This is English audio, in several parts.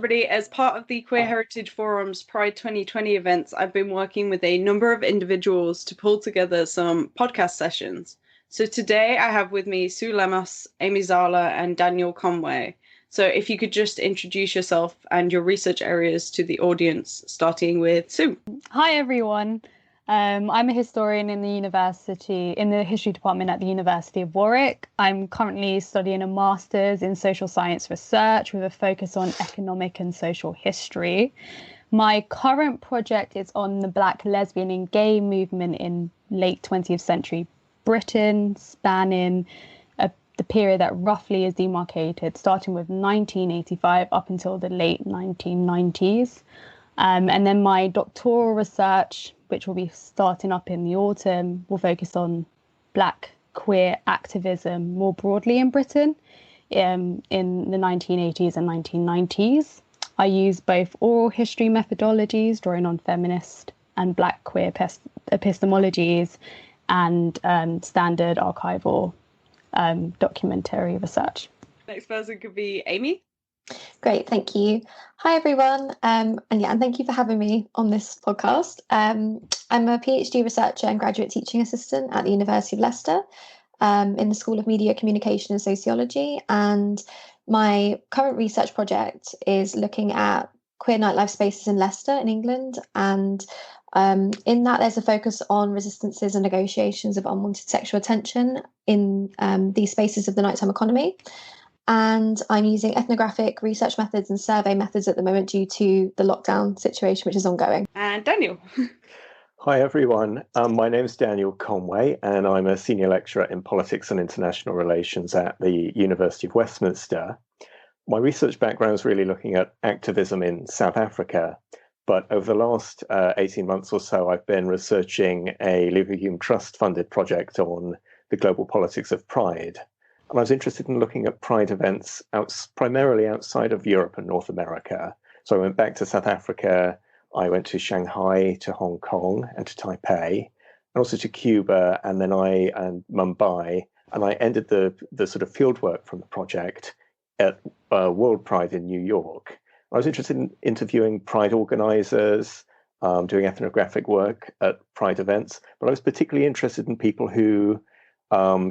everybody. As part of the Queer Heritage Forum's Pride 2020 events, I've been working with a number of individuals to pull together some podcast sessions. So today I have with me Sue Lemos, Amy Zala, and Daniel Conway. So if you could just introduce yourself and your research areas to the audience, starting with Sue. Hi, everyone. I'm a historian in the history department at the University of Warwick. I'm currently studying a master's in social science research with a focus on economic and social history. My current project is on the Black lesbian and gay movement in late 20th century Britain, spanning the period that roughly is demarcated, starting with 1985 up until the late 1990s. And then my doctoral research, which will be starting up in the autumn, will focus on Black queer activism more broadly in Britain in the 1980s and 1990s. I use both oral history methodologies, drawing on feminist and Black queer epistemologies, and standard archival documentary research. Next person could be Amy. Great, thank you. Hi, everyone. And thank you for having me on this podcast. I'm a PhD researcher and graduate teaching assistant at the University of Leicester in the School of Media, Communication and Sociology. And my current research project is looking at queer nightlife spaces in Leicester in England. And in that, there's a focus on resistances and negotiations of unwanted sexual attention in these spaces of the nighttime economy. And I'm using ethnographic research methods and survey methods at the moment due to the lockdown situation, which is ongoing. And Daniel. Hi, everyone. My name is Daniel Conway, and I'm a senior lecturer in politics and international relations at the University of Westminster. My research background is really looking at activism in South Africa. But over the last 18 months or so, I've been researching a Lever Hume Trust-funded project on the global politics of pride. And I was interested in looking at pride events primarily outside of Europe and North America. So I went back to South Africa, I went to Shanghai, to Hong Kong, and to Taipei, and also to Cuba, and then Mumbai. And I ended the sort of fieldwork from the project at World Pride in New York. I was interested in interviewing pride organizers, doing ethnographic work at pride events, but I was particularly interested in people who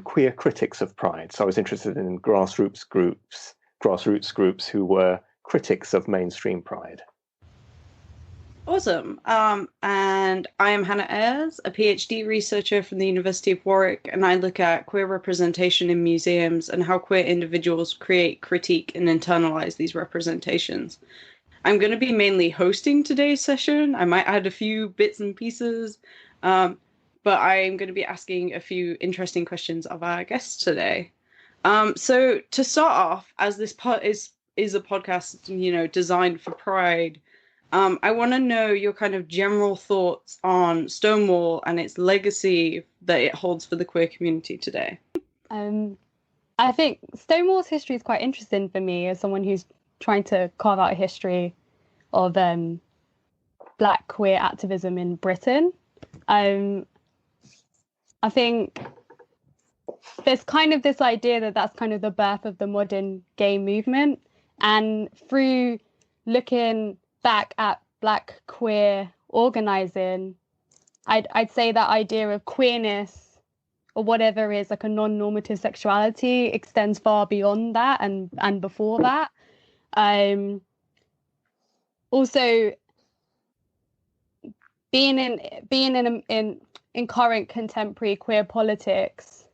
queer critics of pride. So I was interested in grassroots groups who were critics of mainstream pride. Awesome. And I am Hannah Ayres, a PhD researcher from the University of Warwick, and I look at queer representation in museums and how queer individuals create, critique, and internalize these representations. I'm going to be mainly hosting today's session. I might add a few bits and pieces, but I'm going to be asking a few interesting questions of our guests today. So to start off, as this is a podcast, designed for Pride, I want to know your kind of general thoughts on Stonewall and its legacy that it holds for the queer community today. I think Stonewall's history is quite interesting for me as someone who's trying to carve out a history of Black queer activism in Britain. I think there's kind of this idea that that's kind of the birth of the modern gay movement. And through looking back at Black queer organising, I'd say that idea of queerness or whatever is like a non-normative sexuality extends far beyond that and before that. Also, being in current contemporary queer politics,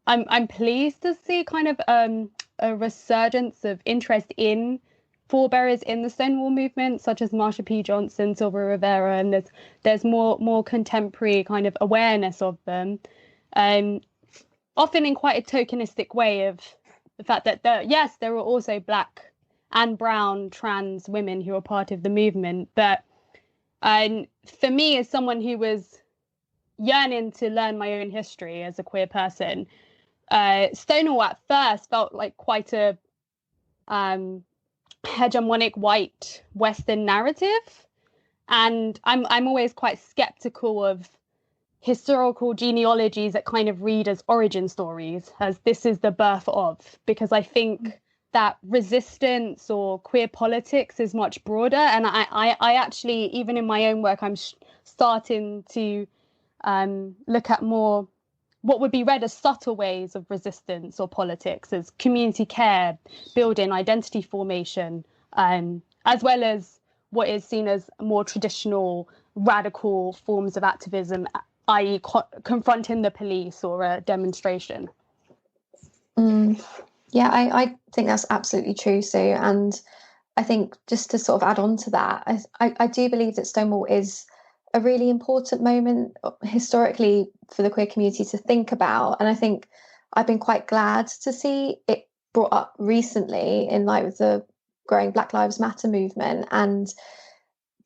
I'm pleased to see kind of a resurgence of interest in forebearers in the Stonewall movement, such as Marsha P. Johnson, Silva Rivera, and there's more contemporary kind of awareness of them, often in quite a tokenistic way of the fact that there are also Black and brown trans women who are part of the movement. But for me, as someone who was yearning to learn my own history as a queer person, Stonewall at first felt like quite a hegemonic white Western narrative, and I'm always quite skeptical of historical genealogies that kind of read as origin stories, as this is the birth of, because I think that resistance or queer politics is much broader. And I actually, even in my own work, I'm starting to look at more what would be read as subtle ways of resistance or politics, as community care, building, identity formation, as well as what is seen as more traditional radical forms of activism, i.e. confronting the police or a demonstration. Yeah, I think that's absolutely true, Sue. And I think just to sort of add on to that, I do believe that Stonewall is a really important moment historically for the queer community to think about. And I think I've been quite glad to see it brought up recently in light of the growing Black Lives Matter movement.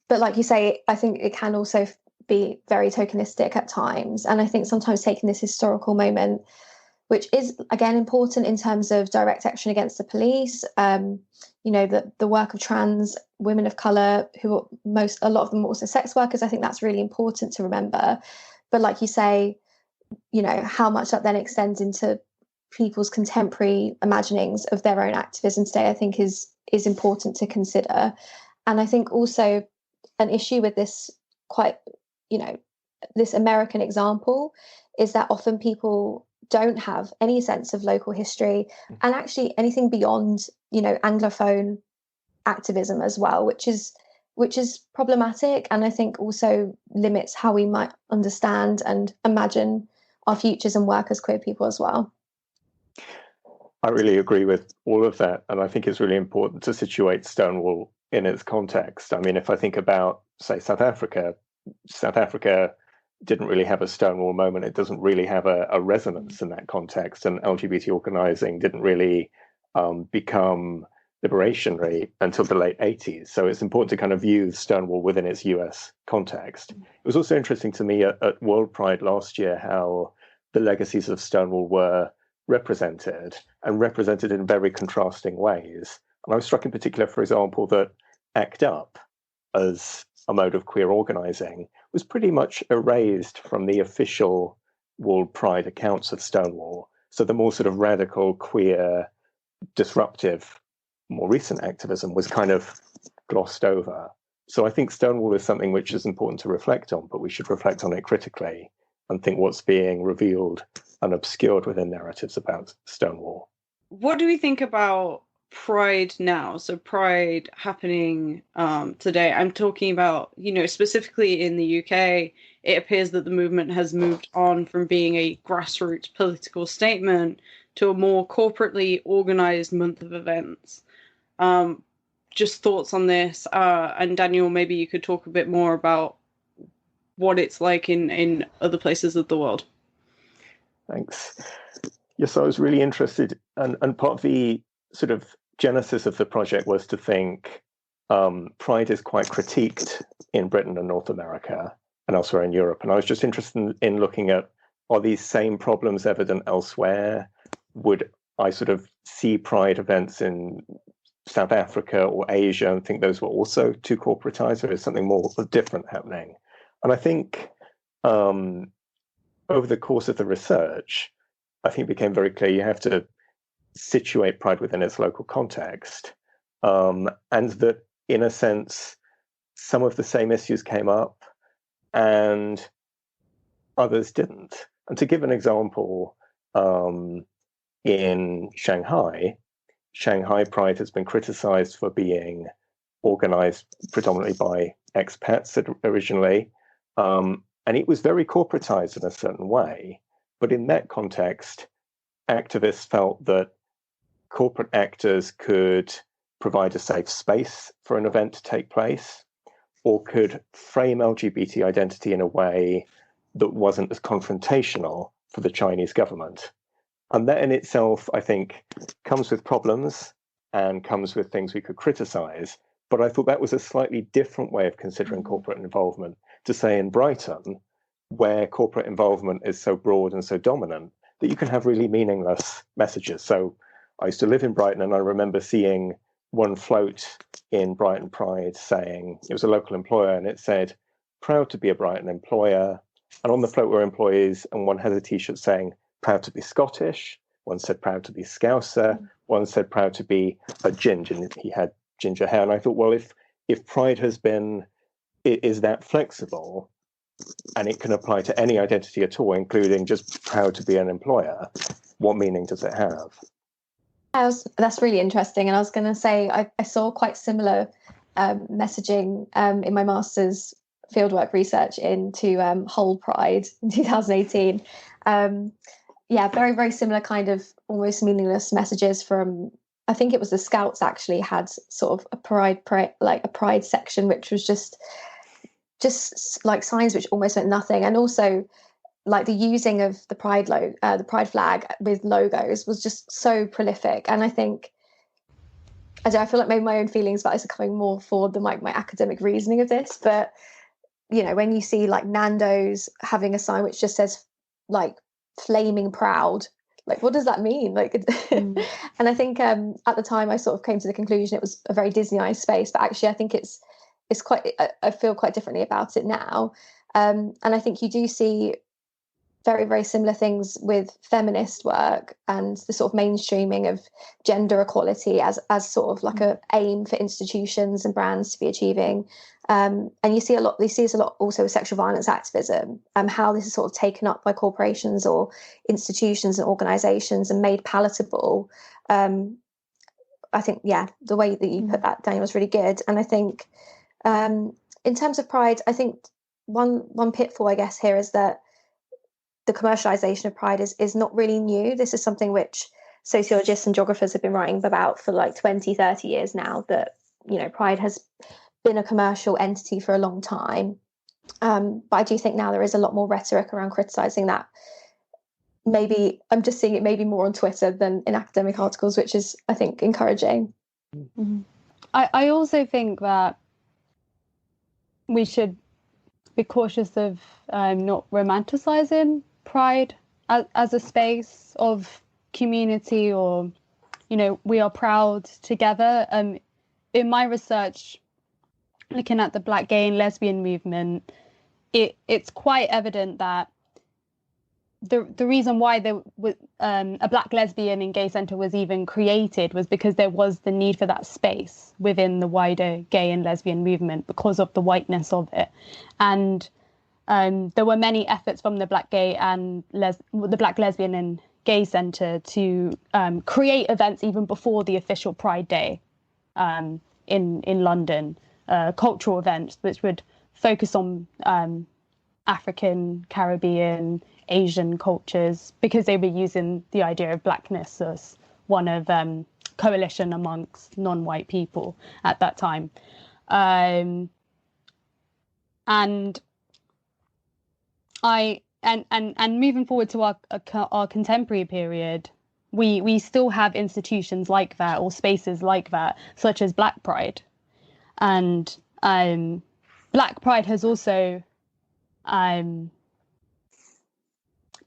But like you say, I think it can also be very tokenistic at times. And I think sometimes taking this historical moment, which is, again, important in terms of direct action against the police, the work of trans women of colour, a lot of them are also sex workers. I think that's really important to remember. But like you say, how much that then extends into people's contemporary imaginings of their own activism today, I think is important to consider. And I think also an issue with this this American example is that often people don't have any sense of local history and actually anything beyond, Anglophone activism as well, which is problematic, and I think also limits how we might understand and imagine our futures and work as queer people as well. I really agree with all of that, and I think it's really important to situate Stonewall in its context. I mean, if I think about, say, South Africa didn't really have a Stonewall moment. It doesn't really have a resonance in that context, and LGBT organising didn't really become liberationary until the late 80s. So it's important to kind of view Stonewall within its US context. It was also interesting to me at World Pride last year how the legacies of Stonewall were represented in very contrasting ways. And I was struck in particular, for example, that ACT UP as a mode of queer organising was pretty much erased from the official World Pride accounts of Stonewall. So the more sort of radical, queer, disruptive, more recent activism was kind of glossed over. So I think Stonewall is something which is important to reflect on, but we should reflect on it critically and think what's being revealed and obscured within narratives about Stonewall. What do we think about Pride now? So Pride happening today. I'm talking about, specifically in the UK, it appears that the movement has moved on from being a grassroots political statement to a more corporately organised month of events. Just thoughts on this. And Daniel, maybe you could talk a bit more about what it's like in other places of the world. Thanks. Yes, I was really interested, and part of the sort of genesis of the project was to think Pride is quite critiqued in Britain and North America and elsewhere in Europe. And I was just interested in looking at, are these same problems evident elsewhere? Would I sort of see Pride events in South Africa or Asia and think those were also too corporatized, or is something more different happening? And I think over the course of the research, I think it became very clear you have to situate Pride within its local context, and that, in a sense, some of the same issues came up and others didn't. And to give an example, in Shanghai Pride has been criticized for being organized predominantly by expats originally, and it was very corporatized in a certain way. But in that context, activists felt that corporate actors could provide a safe space for an event to take place, or could frame LGBT identity in a way that wasn't as confrontational for the Chinese government. And that in itself, I think, comes with problems and comes with things we could criticize. But I thought that was a slightly different way of considering corporate involvement, to say in Brighton, where corporate involvement is so broad and so dominant, that you can have really meaningless messages. So I used to live in Brighton, and I remember seeing one float in Brighton Pride saying, it was a local employer, and it said, "Proud to be a Brighton employer." And on the float were employees, and one had a T-shirt saying, "Proud to be Scottish." One said, "Proud to be Scouser." one said proud to be a ginger, and he had ginger hair. And I thought, well, if pride is that flexible, and it can apply to any identity at all, including just proud to be an employer, what meaning does it have? That's really interesting. And I was going to say, I saw quite similar messaging in my master's fieldwork research into whole pride in 2018. Very, very similar kind of almost meaningless messages from, I think it was the Scouts actually had sort of a pride section, which was just like signs which almost meant nothing. And also like the using of the pride flag with logos was just so prolific. And I think, I feel like maybe my own feelings about this are coming more forward than like my academic reasoning of this. But, you know, when you see like Nando's having a sign which just says like flaming proud, like what does that mean? Like, and I think at the time I sort of came to the conclusion it was a very Disneyized space, but actually I think it's quite, I feel quite differently about it now. And I think you do see very, very similar things with feminist work and the sort of mainstreaming of gender equality as sort of like a aim for institutions and brands to be achieving. And you see this a lot also with sexual violence activism, how this is sort of taken up by corporations or institutions and organizations and made palatable. I think, the way that you put that, Daniel, was really good. And I think in terms of pride, I think one pitfall, I guess, here is that the commercialization of pride is not really new. This is something which sociologists and geographers have been writing about for like 20, 30 years now, that, you know, pride has been a commercial entity for a long time. But I do think now there is a lot more rhetoric around criticizing that. Maybe I'm just seeing it maybe more on Twitter than in academic articles, which is, I think, encouraging. Mm-hmm. I also think that we should be cautious of not romanticizing pride as a space of community, or, you know, we are proud together. In my research, looking at the Black gay and lesbian movement, it's quite evident that the reason why there was a Black lesbian and gay centre was even created was because there was the need for that space within the wider gay and lesbian movement because of the whiteness of it. And there were many efforts from the Black gay and the Black lesbian and gay centre to create events even before the official Pride Day in London, cultural events which would focus on African, Caribbean, Asian cultures, because they were using the idea of Blackness as one of coalition amongst non-white people at that time. And moving forward to our contemporary period, we still have institutions like that, or spaces like that, such as Black Pride. And Black Pride has also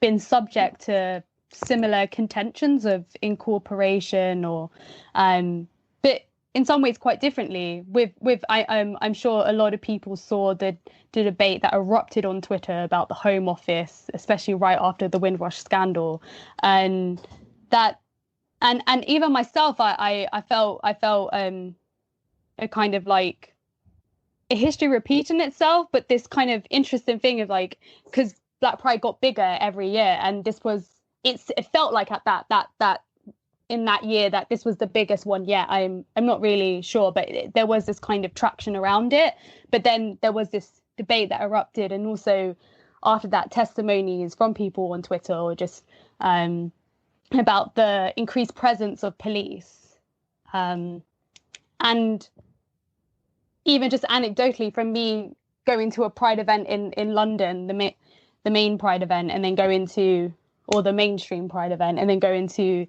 been subject to similar contentions of incorporation, or but in some ways quite differently. I'm sure a lot of people saw the debate that erupted on Twitter about the Home Office, especially right after the Windrush scandal, and even myself, I felt a kind of like a history repeating itself, but this kind of interesting thing of like, because Black Pride got bigger every year, and it felt like at that in that year that this was the biggest one yet. I'm not really sure, but there was this kind of traction around it. But then there was this debate that erupted, and also after that, testimonies from people on Twitter, or just about the increased presence of police, and even just anecdotally from me going to a Pride event in London, the main Pride event, and then or the mainstream Pride event, and then go into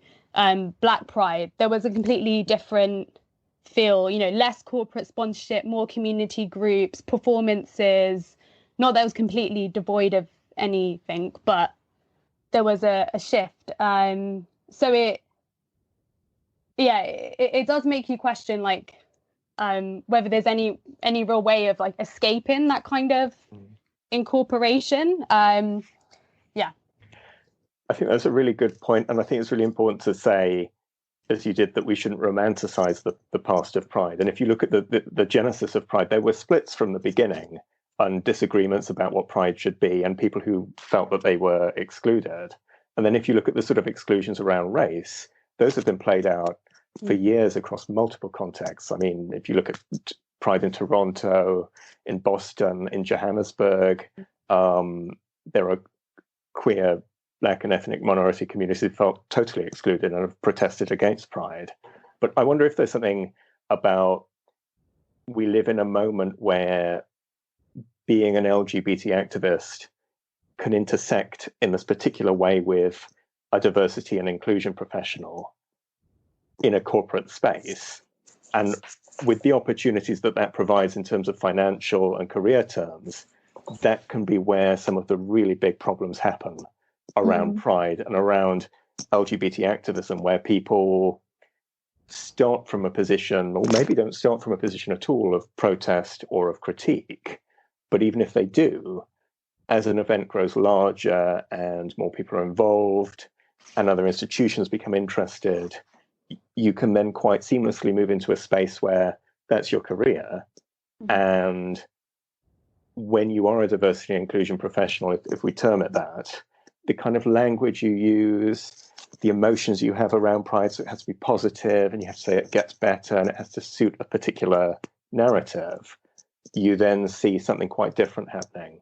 Black Pride, there was a completely different feel, you know, less corporate sponsorship, more community groups, performances. Not that it was completely devoid of anything, but there was a shift. So it does make you question, like, whether there's any real way of like escaping that kind of incorporation. I think that's a really good point, and I think it's really important to say as you did, that we shouldn't romanticize the past of Pride. And if you look at the genesis of Pride, there were splits from the beginning and disagreements about what Pride should be, and people who felt that they were excluded. And then if you look at the sort of exclusions around race, those have been played out for years across multiple contexts. I mean, if you look at Pride in Toronto, in Boston, in Johannesburg, there are queer, Black and ethnic minority communities who felt totally excluded and have protested against Pride. But I wonder if there's something about, we live in a moment where being an LGBT activist can intersect in this particular way with a diversity and inclusion professional in a corporate space. And with the opportunities that provides in terms of financial and career terms, that can be where some of the really big problems happen around Pride and around LGBT activism, where people start from a position, or maybe don't start from a position at all, of protest or of critique. But even if they do, as an event grows larger and more people are involved and other institutions become interested, you can then quite seamlessly move into a space where that's your career. And when you are a diversity and inclusion professional, if we term it that, the kind of language you use, the emotions you have around Pride, so it has to be positive and you have to say it gets better and it has to suit a particular narrative, you then see something quite different happening.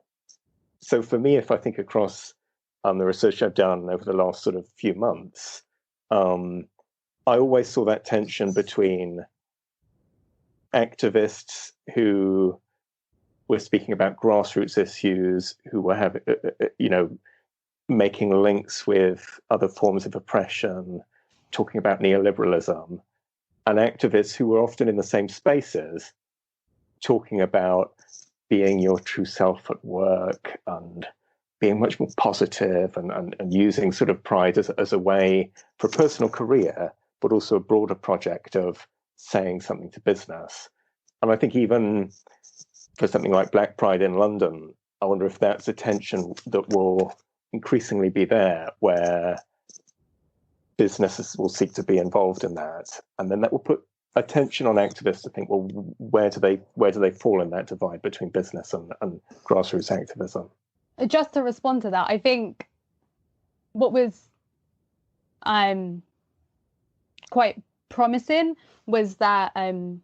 So for me, if I think across the research I've done over the last sort of few months, I always saw that tension between activists who were speaking about grassroots issues, who were having, making links with other forms of oppression, talking about neoliberalism, and activists who were often in the same spaces, talking about being your true self at work and being much more positive and using sort of Pride as a way for a personal career, but also a broader project of saying something to business. And I think even for something like Black Pride in London, I wonder if that's a tension that will increasingly be there, where businesses will seek to be involved in that. And then that will put attention on activists to think, well, where do they fall in that divide between business and grassroots activism? Just to respond to that, I think what was quite promising was that amid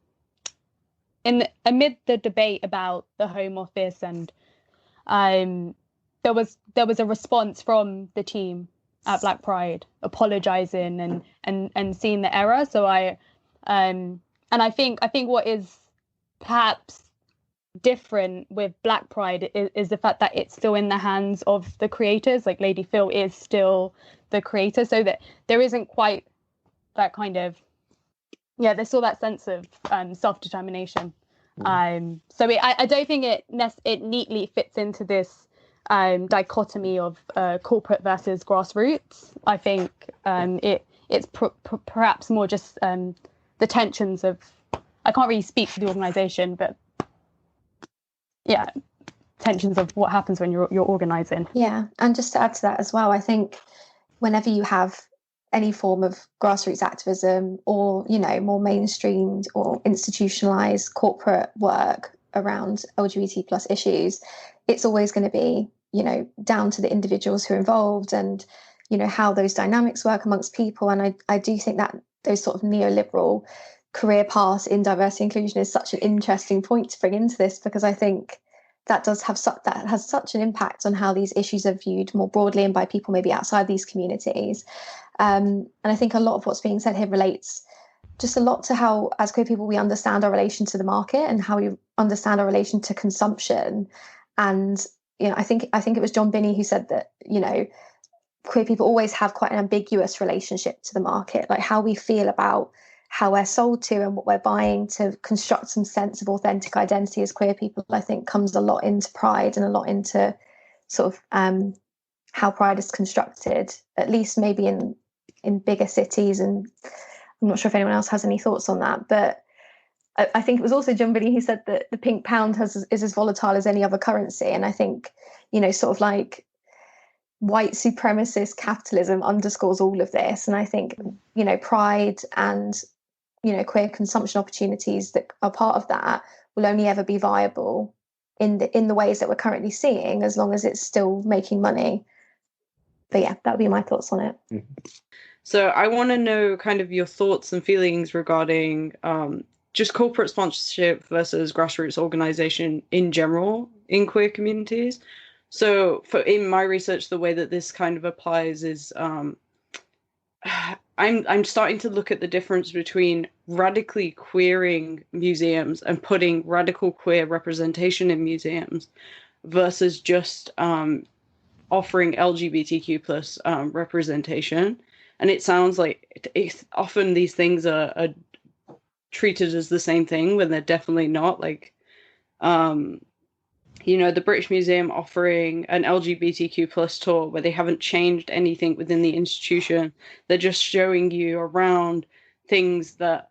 the debate about the Home Office, and there was a response from the team at Black Pride apologizing and seeing the error. So I think what is perhaps different with Black Pride is the fact that it's still in the hands of the creators. Like Lady Phil is still the creator, so that there isn't quite that kind of, there's still that sense of self-determination. So I don't think it neatly fits into this dichotomy of corporate versus grassroots. I think it's perhaps more just the tensions of, I can't really speak for the organisation, but tensions of what happens when you're organising. Yeah, and just to add to that as well, I think whenever you have any form of grassroots activism or, more mainstreamed or institutionalized corporate work around LGBT plus issues, it's always going to be, down to the individuals who are involved and, how those dynamics work amongst people. And I do think that those sort of neoliberal career paths in diversity and inclusion is such an interesting point to bring into this, because I think that has such an impact on how these issues are viewed more broadly and by people maybe outside these communities. And I think a lot of what's being said here relates just a lot to how, as queer people, we understand our relation to the market and how we understand our relation to consumption. And, I think it was John Binney who said that, queer people always have quite an ambiguous relationship to the market, like how we feel about how we're sold to and what we're buying to construct some sense of authentic identity as queer people, I think comes a lot into Pride and a lot into sort of how Pride is constructed, at least maybe in bigger cities. And I'm not sure if anyone else has any thoughts on that, but I think it was also John Binney who said that the pink pound is as volatile as any other currency. And I think, sort of like white supremacist capitalism underscores all of this. And I think, pride and, queer consumption opportunities that are part of that will only ever be viable in the ways that we're currently seeing, as long as it's still making money. But yeah, that would be my thoughts on it. So I want to know kind of your thoughts and feelings regarding just corporate sponsorship versus grassroots organization in general in queer communities. So in my research, the way that this kind of applies is I'm starting to look at the difference between radically queering museums and putting radical queer representation in museums versus just offering LGBTQ plus representation. And it sounds like often these things are treated as the same thing when they're definitely not. Like, the British Museum offering an LGBTQ plus tour where they haven't changed anything within the institution. They're just showing you around things that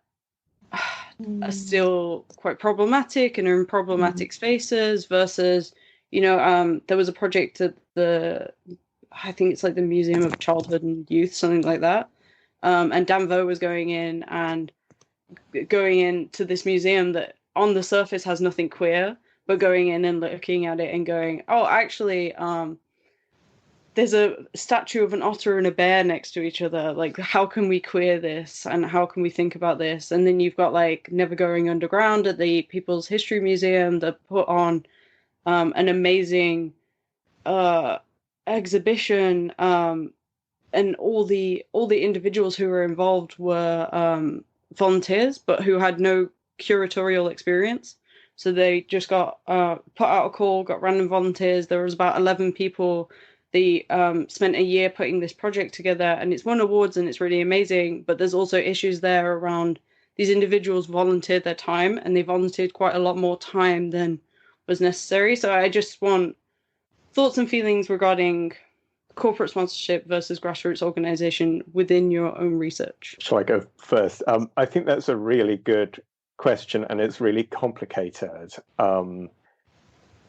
are still quite problematic and are in problematic spaces versus, there was a project at I think it's like the Museum of Childhood and Youth, something like that. And Dan Vo was going into this museum that on the surface has nothing queer, but going in and looking at it and going, oh, actually, there's a statue of an otter and a bear next to each other. Like, how can we queer this? And how can we think about this? And then you've got like Never Going Underground at the People's History Museum that put on an amazing exhibition, and all the individuals who were involved were volunteers, but who had no curatorial experience. So they just got put out a call, got random volunteers. There was about 11 people. They spent a year putting this project together, and it's won awards and it's really amazing. But there's also issues there around these individuals volunteered their time, and they volunteered quite a lot more time than was necessary. So I just want thoughts and feelings regarding corporate sponsorship versus grassroots organization within your own research. Shall I go first? I think that's a really good question, and it's really complicated. And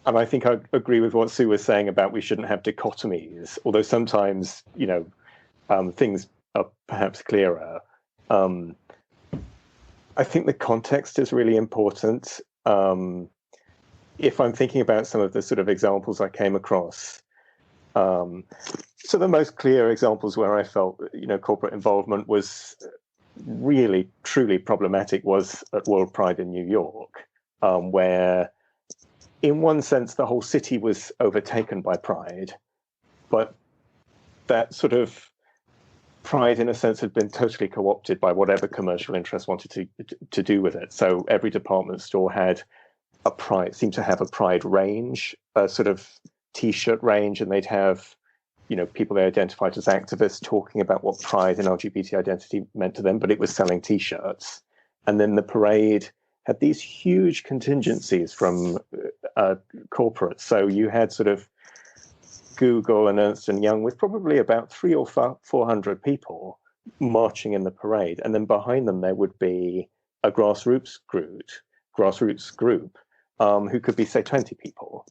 I think I agree with what Sue was saying about we shouldn't have dichotomies, although sometimes, things are perhaps clearer. I think the context is really important. If I'm thinking about some of the sort of examples I came across, so the most clear examples where I felt, corporate involvement was really, truly problematic was at World Pride in New York, where in one sense, the whole city was overtaken by Pride, but that sort of Pride, in a sense, had been totally co-opted by whatever commercial interest wanted to do with it. So every department store had a Pride, seemed to have a Pride range, a sort of T-shirt range, and they'd have, people they identified as activists talking about what Pride and LGBT identity meant to them, but it was selling T-shirts. And then the parade had these huge contingencies from corporates. So you had sort of Google and Ernst & Young with probably about 300 or 400 people marching in the parade. And then behind them, there would be a grassroots group who could be, say, 20 people.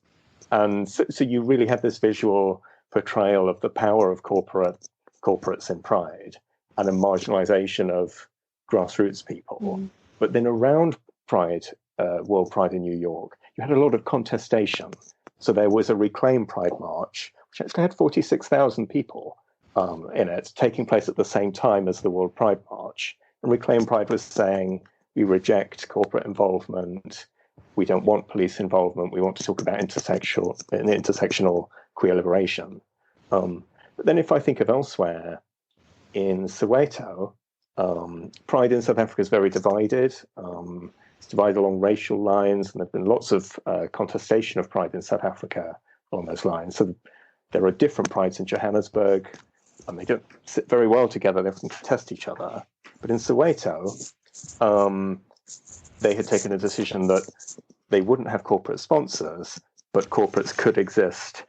And so you really had this visual portrayal of the power of corporates in Pride and a marginalization of grassroots people. But then around Pride, World Pride in New York, you had a lot of contestation. So there was a Reclaim Pride March, which actually had 46,000 people in it, taking place at the same time as the World Pride March. And Reclaim Pride was saying, we reject corporate involvement. We don't want police involvement. We want to talk about intersectional queer liberation. But then if I think of elsewhere, in Soweto, Pride in South Africa is very divided. It's divided along racial lines, and there have been lots of contestation of Pride in South Africa along those lines. So there are different prides in Johannesburg, and they don't sit very well together. They often contest each other. But in Soweto, they had taken a decision that they wouldn't have corporate sponsors, but corporates could exist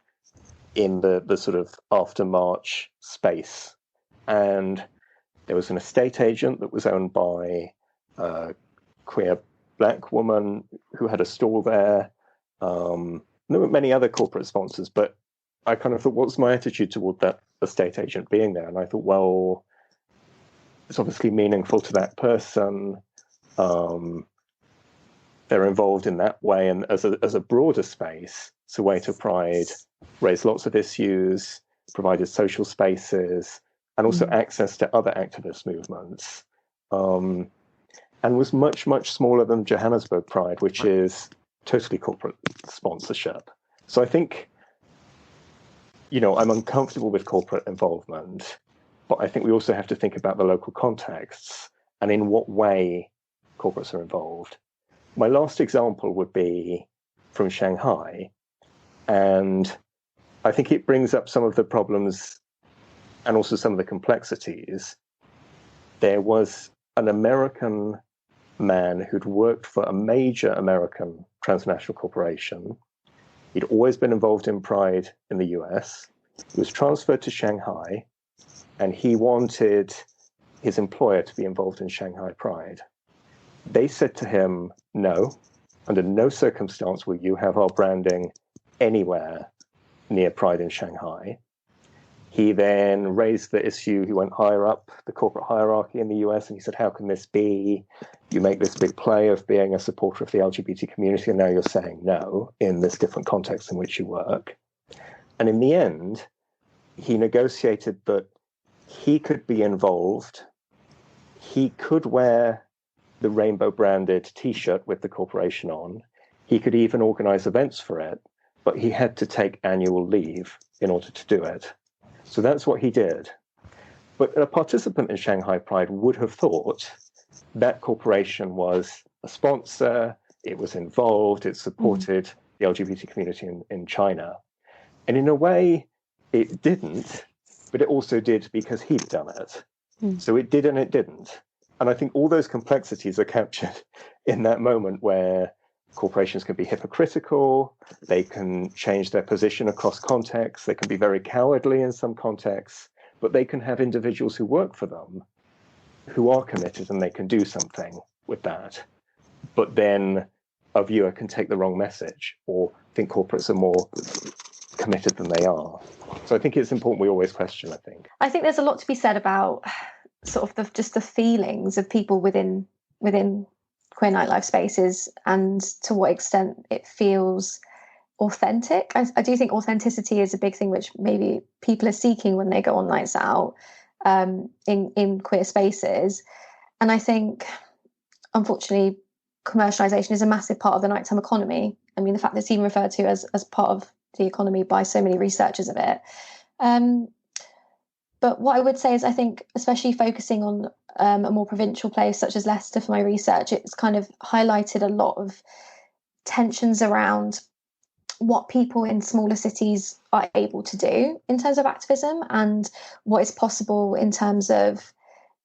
in the sort of after March space. And there was an estate agent that was owned by a queer Black woman who had a stall there. There were many other corporate sponsors, but I kind of thought, what's my attitude toward that estate agent being there? And I thought, well, it's obviously meaningful to that person. They're involved in that way, and as a broader space, Soweto Pride raised lots of issues, provided social spaces, and also access to other activist movements, and was much, much smaller than Johannesburg Pride, which is totally corporate sponsorship. So I think, I'm uncomfortable with corporate involvement, but I think we also have to think about the local contexts and in what way corporates are involved. My last example would be from Shanghai, and I think it brings up some of the problems and also some of the complexities. There was an American man who'd worked for a major American transnational corporation. He'd always been involved in Pride in the US. He was transferred to Shanghai, and he wanted his employer to be involved in Shanghai Pride. They said to him, no, under no circumstance will you have our branding anywhere near Pride in Shanghai. He then raised the issue. He went higher up the corporate hierarchy in the US, and he said, how can this be? You make this big play of being a supporter of the LGBT community, and now you're saying no in this different context in which you work. And in the end, he negotiated that he could be involved. He could wear the rainbow branded T-shirt with the corporation on. He could even organize events for it, but he had to take annual leave in order to do it. So that's what he did. But a participant in Shanghai Pride would have thought that corporation was a sponsor, it was involved, it supported the LGBT community in China. And in a way, it didn't, but it also did because he'd done it. So it did and it didn't. And I think all those complexities are captured in that moment where corporations can be hypocritical, they can change their position across contexts, they can be very cowardly in some contexts, but they can have individuals who work for them who are committed and they can do something with that. But then a viewer can take the wrong message or think corporates are more committed than they are. So I think it's important we always question, I think. I think there's a lot to be said about sort of just the feelings of people within queer nightlife spaces and to what extent it feels authentic. I do think authenticity is a big thing which maybe people are seeking when they go on nights out in queer spaces. And I think, unfortunately, commercialisation is a massive part of the nighttime economy. I mean, the fact that it's even referred to as part of the economy by so many researchers of it. But what I would say is I think, especially focusing on a more provincial place such as Leicester for my research, it's kind of highlighted a lot of tensions around what people in smaller cities are able to do in terms of activism and what is possible in terms of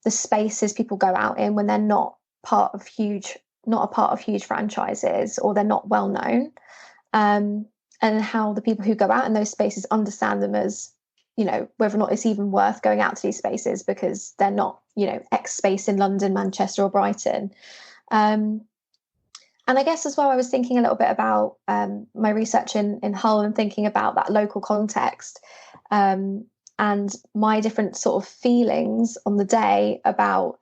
the spaces people go out in when they're not a part of huge franchises or they're not well known, and how the people who go out in those spaces understand them as, whether or not it's even worth going out to these spaces because they're not, X space in London, Manchester or Brighton. And I guess as well, I was thinking a little bit about my research in Hull and thinking about that local context and my different sort of feelings on the day about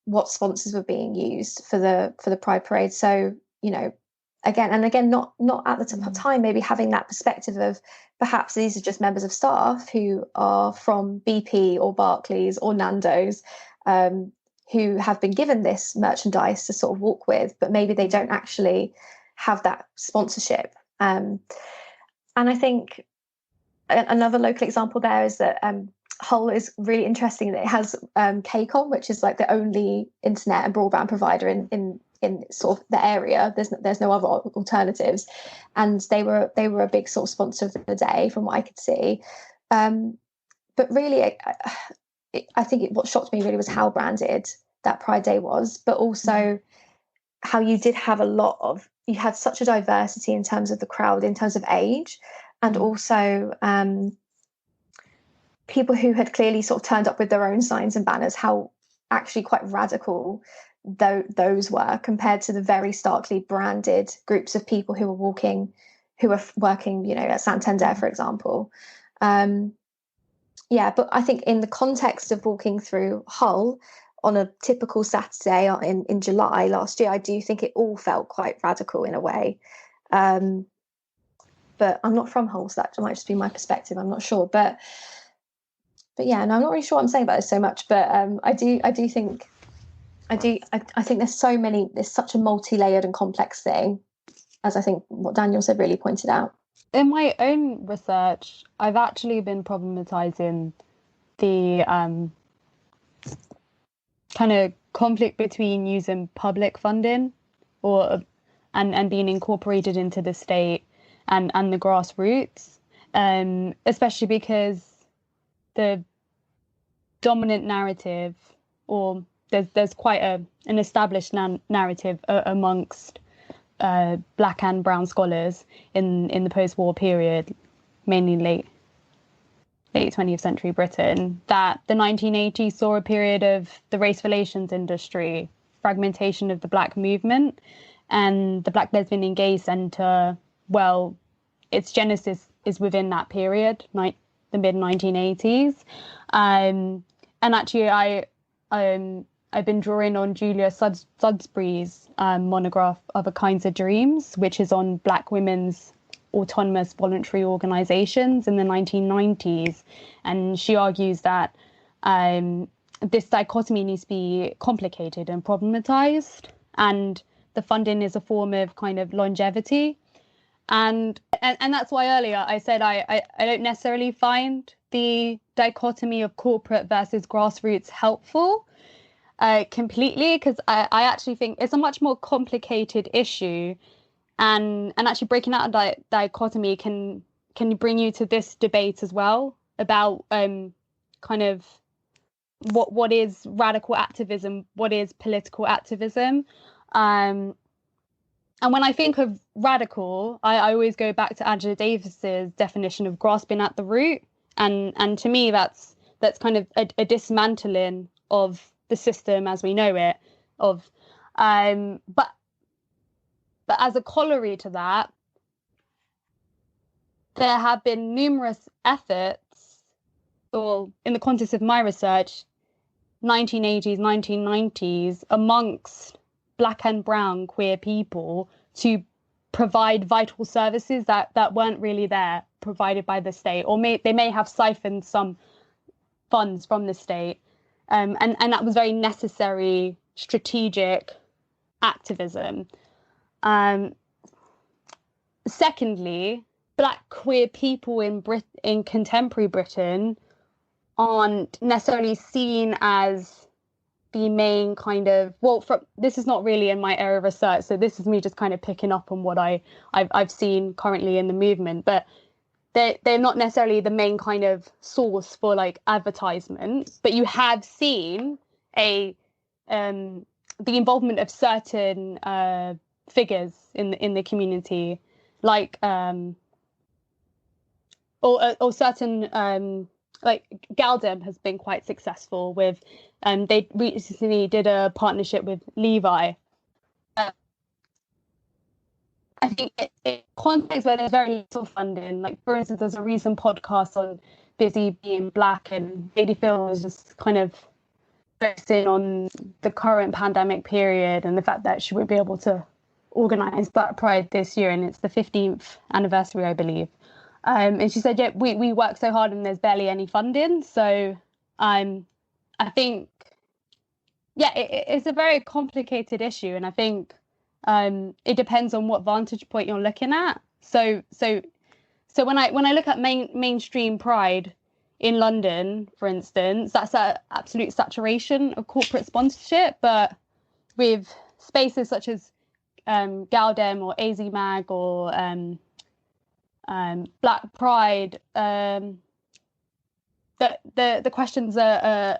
what sponsors were being used for the Pride Parade. So, again, not at the time, maybe having that perspective of perhaps these are just members of staff who are from BP or Barclays or Nando's, who have been given this merchandise to sort of walk with, but maybe they don't actually have that sponsorship. And I think another local example there is that Hull is really interesting that it has KCOM, which is like the only internet and broadband provider in sort of the area. There's no other alternatives, and they were a big sort of sponsor of the day from what I could see. But really, I think what shocked me really was how branded that Pride Day was, but also how you did have you had such a diversity in terms of the crowd, in terms of age, and also people who had clearly sort of turned up with their own signs and banners, how actually quite radical those were compared to the very starkly branded groups of people who were walking who are working, at Santander, for example. But I think in the context of walking through Hull on a typical Saturday in July last year, I do think it all felt quite radical in a way. But I'm not from Hull, so that might just be my perspective. I'm not sure, but yeah, and I'm not really sure what I'm saying about this so much. But I think there's such a multi-layered and complex thing, as I think what Daniel said really pointed out. In my own research, I've actually been problematizing the kind of conflict between using public funding and being incorporated into the state and the grassroots, especially because the dominant narrative, or there's quite an established narrative amongst Black and brown scholars in the post-war period, mainly late 20th century Britain, that the 1980s saw a period of the race relations industry, fragmentation of the Black movement, and the Black Lesbian and Gay Centre, well, its genesis is within that period, the mid-1980s. And actually, I've been drawing on Julia Sudbury's monograph, Other Kinds of Dreams, which is on Black women's autonomous voluntary organisations in the 1990s. And she argues that this dichotomy needs to be complicated and problematised, and the funding is a form of kind of longevity. And that's why earlier I said I don't necessarily find the dichotomy of corporate versus grassroots helpful completely, because I actually think it's a much more complicated issue, and actually breaking out of dichotomy can bring you to this debate as well about kind of what is radical activism, what is political activism. And when I think of radical, I always go back to Angela Davis's definition of grasping at the root, and to me that's kind of a dismantling of the system as we know it. But as a corollary to that, there have been numerous efforts, or in the context of my research, 1980s, 1990s, amongst Black and brown queer people to provide vital services that weren't really there, provided by the state, or they may have siphoned some funds from the state. And that was very necessary strategic activism. Secondly, Black queer people in contemporary Britain aren't necessarily seen as the main kind of, this is not really in my area of research, so this is me just kind of picking up on what I've seen currently in the movement, but they're not necessarily the main kind of source for like advertisement. But you have seen the involvement of certain figures in the community, like or certain like Galdem has been quite successful with, they recently did a partnership with Levi. I think in context where there's very little funding, like for instance, there's a recent podcast on Busy Being Black, and Lady Phil was just kind of focusing on the current pandemic period and the fact that she would be able to organise Black Pride this year, and it's the 15th anniversary, I believe. And she said, yeah, we work so hard and there's barely any funding. So I think, yeah, it's a very complicated issue. And I think it depends on what vantage point you're looking at. So when I look at mainstream Pride in London, for instance, that's an absolute saturation of corporate sponsorship. But with spaces such as Galdem or AZ Mag or Black Pride, the questions are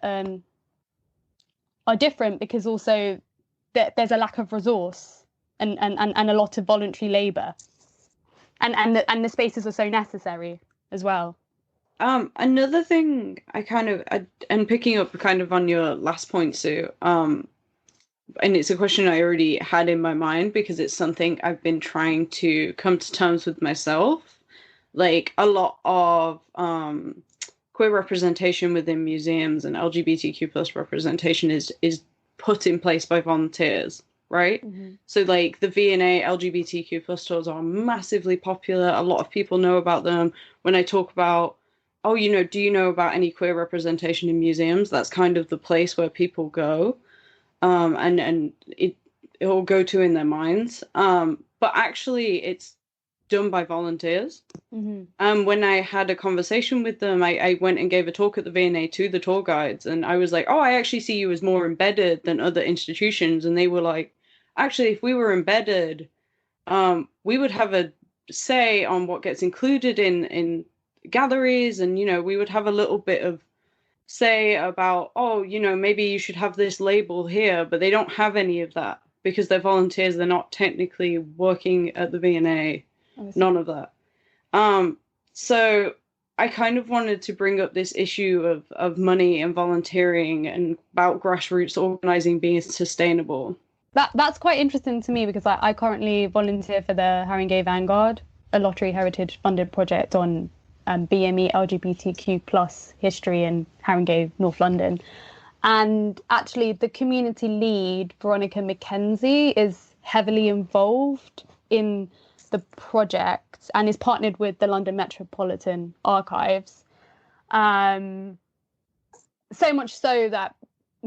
different, because also there's a lack of resource and a lot of voluntary labour, and the spaces are so necessary as well. Another thing and picking up kind of on your last point, Sue, and it's a question I already had in my mind because it's something I've been trying to come to terms with myself. Like a lot of queer representation within museums and LGBTQ plus representation is put in place by volunteers, right? Mm-hmm. So like the V&A LGBTQ plus tours are massively popular. A lot of people know about them. When I talk about, oh, do you know about any queer representation in museums? That's kind of the place where people go, and it'll go to in their minds. But actually, it's done by volunteers. Mm-hmm. When I had a conversation with them, I went and gave a talk at the V&A to the tour guides, and I was like, oh, I actually see you as more embedded than other institutions. And they were like, actually, if we were embedded, we would have a say on what gets included in galleries, and we would have a little bit of say about, oh, maybe you should have this label here, but they don't have any of that because they're volunteers. They're not technically working at the V&A. None of that. So I kind of wanted to bring up this issue of money and volunteering and about grassroots organizing being sustainable. That's quite interesting to me because I currently volunteer for the Haringey Vanguard, a lottery heritage funded project on BME LGBTQ plus history in Haringey, North London. And actually the community lead, Veronica McKenzie, is heavily involved in the project and is partnered with the London Metropolitan Archives. So much so that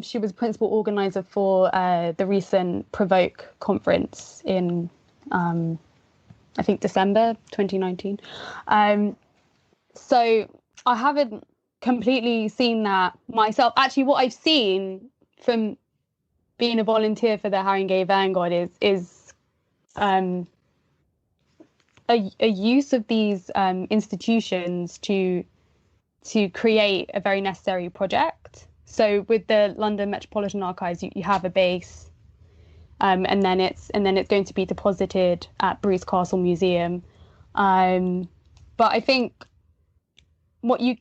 she was principal organizer for the recent Provoke conference in, I think, December 2019. So I haven't completely seen that myself. Actually, what I've seen from being a volunteer for the Haringey Vanguard is a use of these institutions to create a very necessary project. So with the London Metropolitan Archives, you have a base, and then it's going to be deposited at Bruce Castle Museum. But I think what you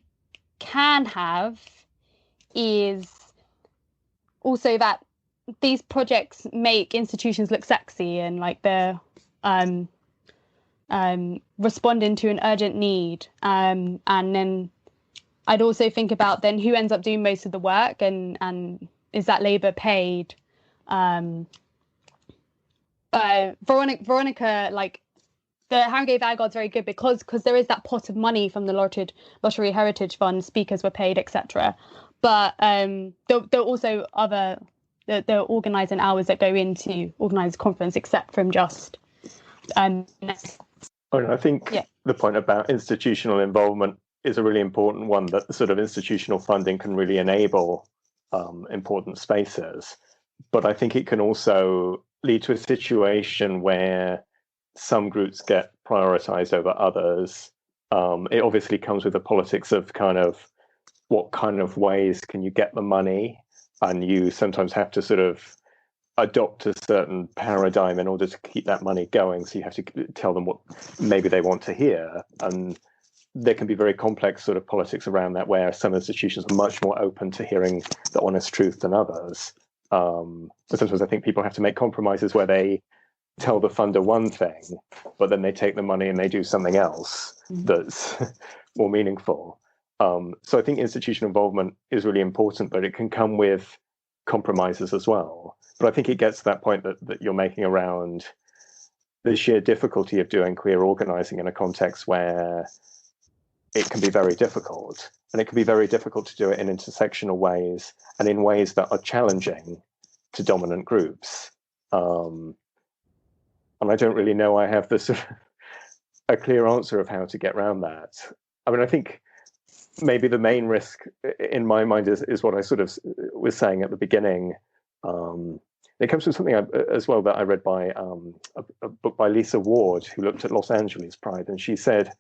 can have is also that these projects make institutions look sexy and like they're responding to an urgent need, and then I'd also think about then who ends up doing most of the work, and is that labour paid? Veronica, like the Haringey Vanguard's very good because there is that pot of money from the Lottery Heritage Fund, speakers were paid, etc. But there are also other the organising hours that go into organise conference, except from just I think the point about institutional involvement is a really important one, that the sort of institutional funding can really enable important spaces. But I think it can also lead to a situation where some groups get prioritized over others. It obviously comes with the politics of kind of what kind of ways can you get the money, and you sometimes have to sort of adopt a certain paradigm in order to keep that money going. So you have to tell them what maybe they want to hear. And there can be very complex sort of politics around that, where some institutions are much more open to hearing the honest truth than others. But sometimes I think people have to make compromises where they tell the funder one thing, but then they take the money and they do something else that's more meaningful. So I think institutional involvement is really important, but it can come with compromises as well. But I think it gets to that point that you're making around the sheer difficulty of doing queer organising in a context where it can be very difficult. And it can be very difficult to do it in intersectional ways and in ways that are challenging to dominant groups. And I don't really know I have this a clear answer of how to get around that. I mean, I think maybe the main risk in my mind is what I sort of was saying at the beginning. It comes from something as well that I read by a book by Lisa Ward, who looked at Los Angeles Pride, and she said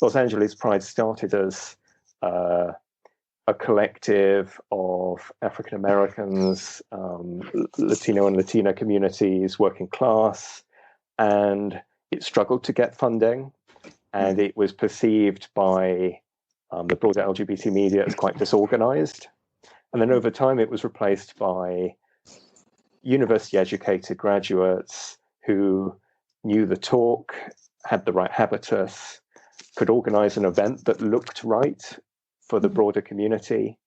Los Angeles Pride started as a collective of African Americans, Latino and Latina communities, working class, and it struggled to get funding, and it was perceived by the broader LGBT media as quite disorganized. And then over time, it was replaced by university educated graduates who knew the talk, had the right habitus, could organize an event that looked right for the broader community.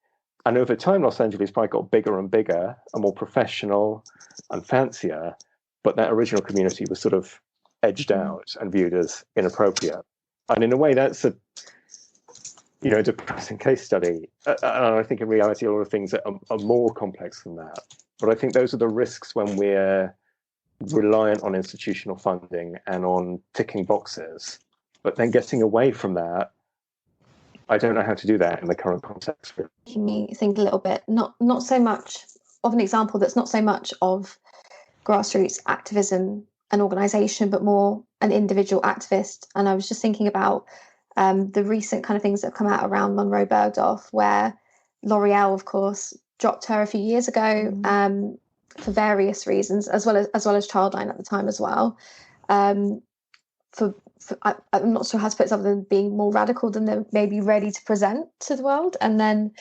And over time, Los Angeles Pride got bigger and bigger and more professional and fancier, but that original community was sort of edged out and viewed as inappropriate. And in a way, that's a depressing case study. And I think in reality, a lot of things are more complex than that. But I think those are the risks when we're reliant on institutional funding and on ticking boxes. But then getting away from that, I don't know how to do that in the current context. Making me think a little bit, not so much of an example that's not so much of grassroots activism and organisation, but more an individual activist. And I was just thinking about the recent kind of things that have come out around Monroe Bergdorf, where L'Oreal, of course, dropped her a few years ago for various reasons, as well as Childline at the time as well. I'm not sure how to put it other than being more radical than they're maybe ready to present to the world, and then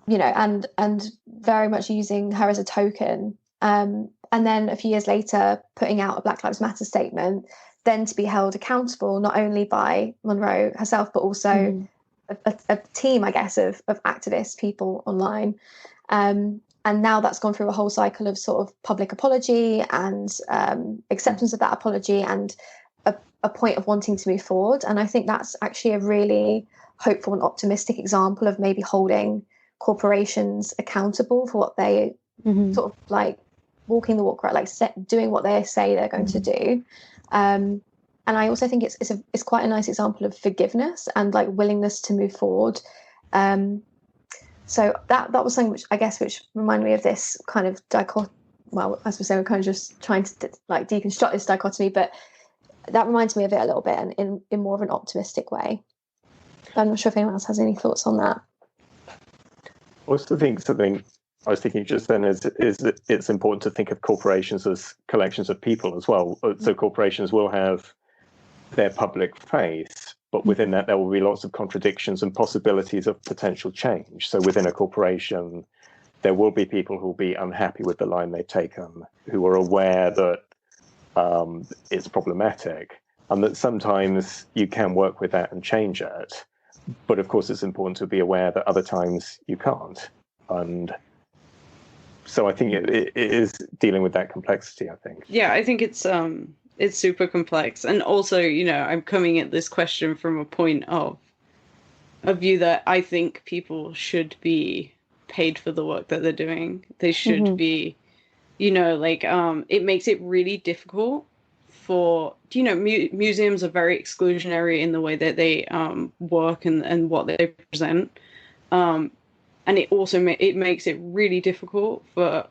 and very much using her as a token. And then a few years later, putting out a Black Lives Matter statement, then to be held accountable not only by Monroe herself, but also a team, I guess, of activist people online. And now that's gone through a whole cycle of sort of public apology and acceptance of that apology and a point of wanting to move forward. And I think that's actually a really hopeful and optimistic example of maybe holding corporations accountable for what they sort of like walking the walk, right? Like doing what they say they're going to do. And I also think it's quite a nice example of forgiveness and like willingness to move forward. So that was something which reminded me of this kind of dichotomy. Well, as we say, we're kind of just trying to like deconstruct this dichotomy, but that reminds me of it a little bit, and in more of an optimistic way. But I'm not sure if anyone else has any thoughts on that. Also, something I was thinking just then is that it's important to think of corporations as collections of people as well. So corporations will have their public face, but within that there will be lots of contradictions and possibilities of potential change. So within a corporation, there will be people who will be unhappy with the line they've taken, who are aware that it's problematic, and that sometimes you can work with that and change it. But of course, it's important to be aware that other times you can't. And so I think it is dealing with that complexity, I think. Yeah, I think it's super complex. And also, I'm coming at this question from a point of a view that I think people should be paid for the work that they're doing. They should be, it makes it really difficult for, museums are very exclusionary in the way that they work and what they present. And it also it makes it really difficult for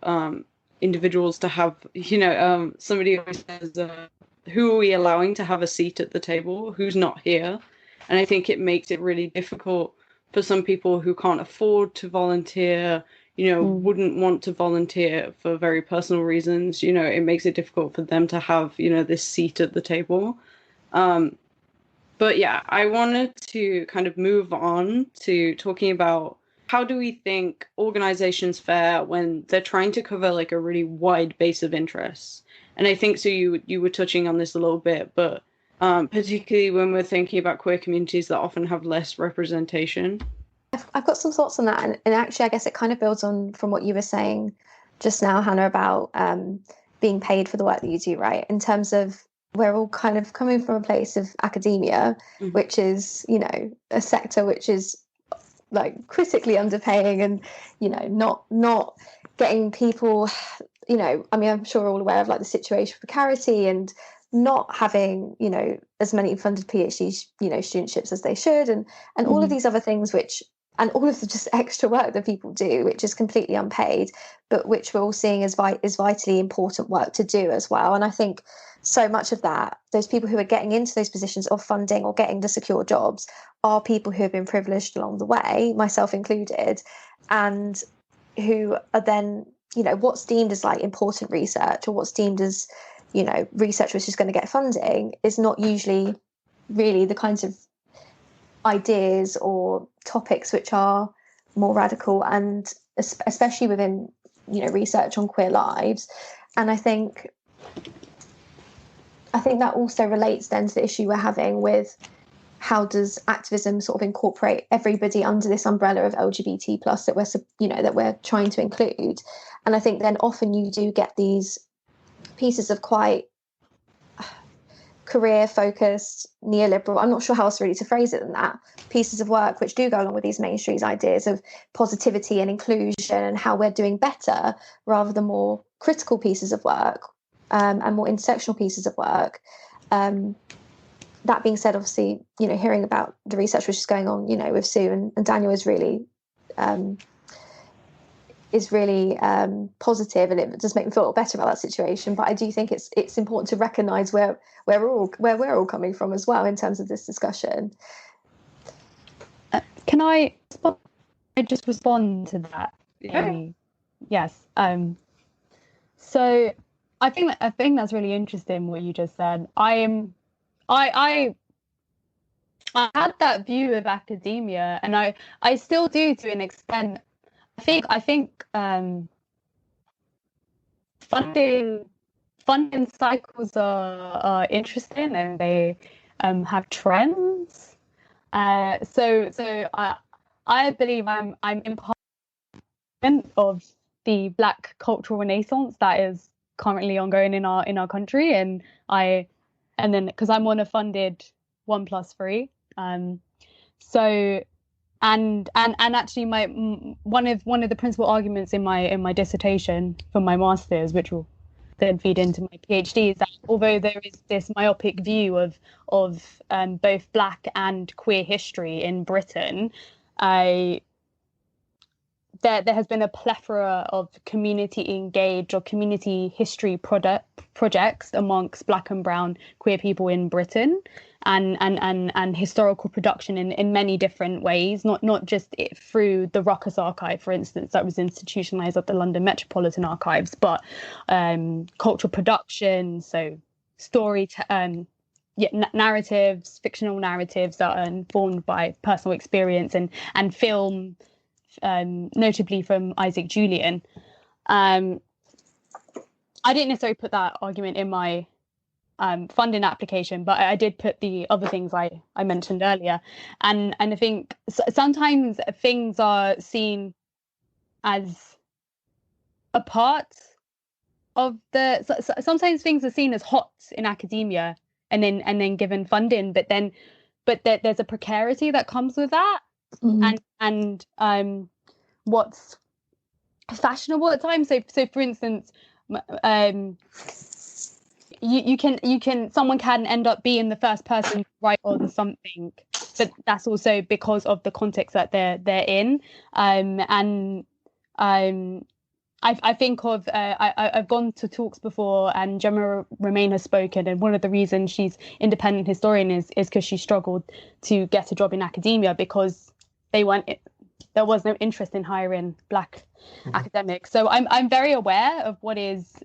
individuals to have, somebody always says, who are we allowing to have a seat at the table? Who's not here? And I think it makes it really difficult for some people who can't afford to volunteer, wouldn't want to volunteer for very personal reasons. It makes it difficult for them to have, this seat at the table. But yeah, I wanted to kind of move on to talking about how do we think organizations fare when they're trying to cover like a really wide base of interests? And I think, so you were touching on this a little bit, but particularly when we're thinking about queer communities that often have less representation. I've got some thoughts on that. And actually, I guess it kind of builds on from what you were saying just now, Hannah, about being paid for the work that you do, right? In terms of we're all kind of coming from a place of academia, which is, a sector which is like critically underpaying and, not getting people, I'm sure we're all aware of like the situation for precarity and not having, as many funded PhD, studentships as they should, and all of these other things and all of the just extra work that people do, which is completely unpaid, but which we're all seeing as vitally important work to do as well. And I think so much of that, those people who are getting into those positions of funding or getting the secure jobs are people who have been privileged along the way, myself included, and who are then, what's deemed as like important research or what's deemed as, research which is going to get funding is not usually really the kinds of ideas or topics which are more radical, and especially within research on queer lives. And I think that also relates then to the issue we're having with how does activism sort of incorporate everybody under this umbrella of LGBT plus that we're trying to include. And I think then often you do get these pieces of quite career-focused, neoliberal, I'm not sure how else really to phrase it than that, pieces of work which do go along with these mainstream ideas of positivity and inclusion and how we're doing better, rather than more critical pieces of work and more intersectional pieces of work. That being said, obviously, hearing about the research which is going on, with Sue and Daniel is really positive, and it does make me feel a little better about that situation. But I do think it's important to recognise where we're all coming from as well in terms of this discussion. Can I just respond to that? Yeah. Yes. So I think that's really interesting what you just said. I had that view of academia, and I still do to an extent. I think funding cycles are interesting, and they have trends. So I believe I'm in part of the Black cultural renaissance that is currently ongoing in our country, and then because I'm on a funded 1+3, so and actually my one of the principal arguments in my dissertation for my master's, which will then feed into my PhD, is that although there is this myopic view of both Black and queer history in Britain, there has been a plethora of community engaged or community history projects amongst Black and brown queer people in Britain, and historical production in many different ways, not just through the Ruckus Archive, for instance, that was institutionalized at the London Metropolitan Archives, but cultural production, so narratives, fictional narratives that are informed by personal experience, and film, notably from Isaac Julian. I didn't necessarily put that argument in my funding application, but I did put the other things I mentioned earlier, and I think sometimes things are seen as a part of sometimes things are seen as hot in academia and then given funding, but there's a precarity that comes with that. Mm-hmm. and what's fashionable at times, so for instance, someone can end up being the first person to write on something, but that's also because of the context that they're in. I think of I've gone to talks before, and Gemma Romain has spoken, and one of the reasons she's independent historian is because she struggled to get a job in academia because there was no interest in hiring Black academics. So I'm very aware of what is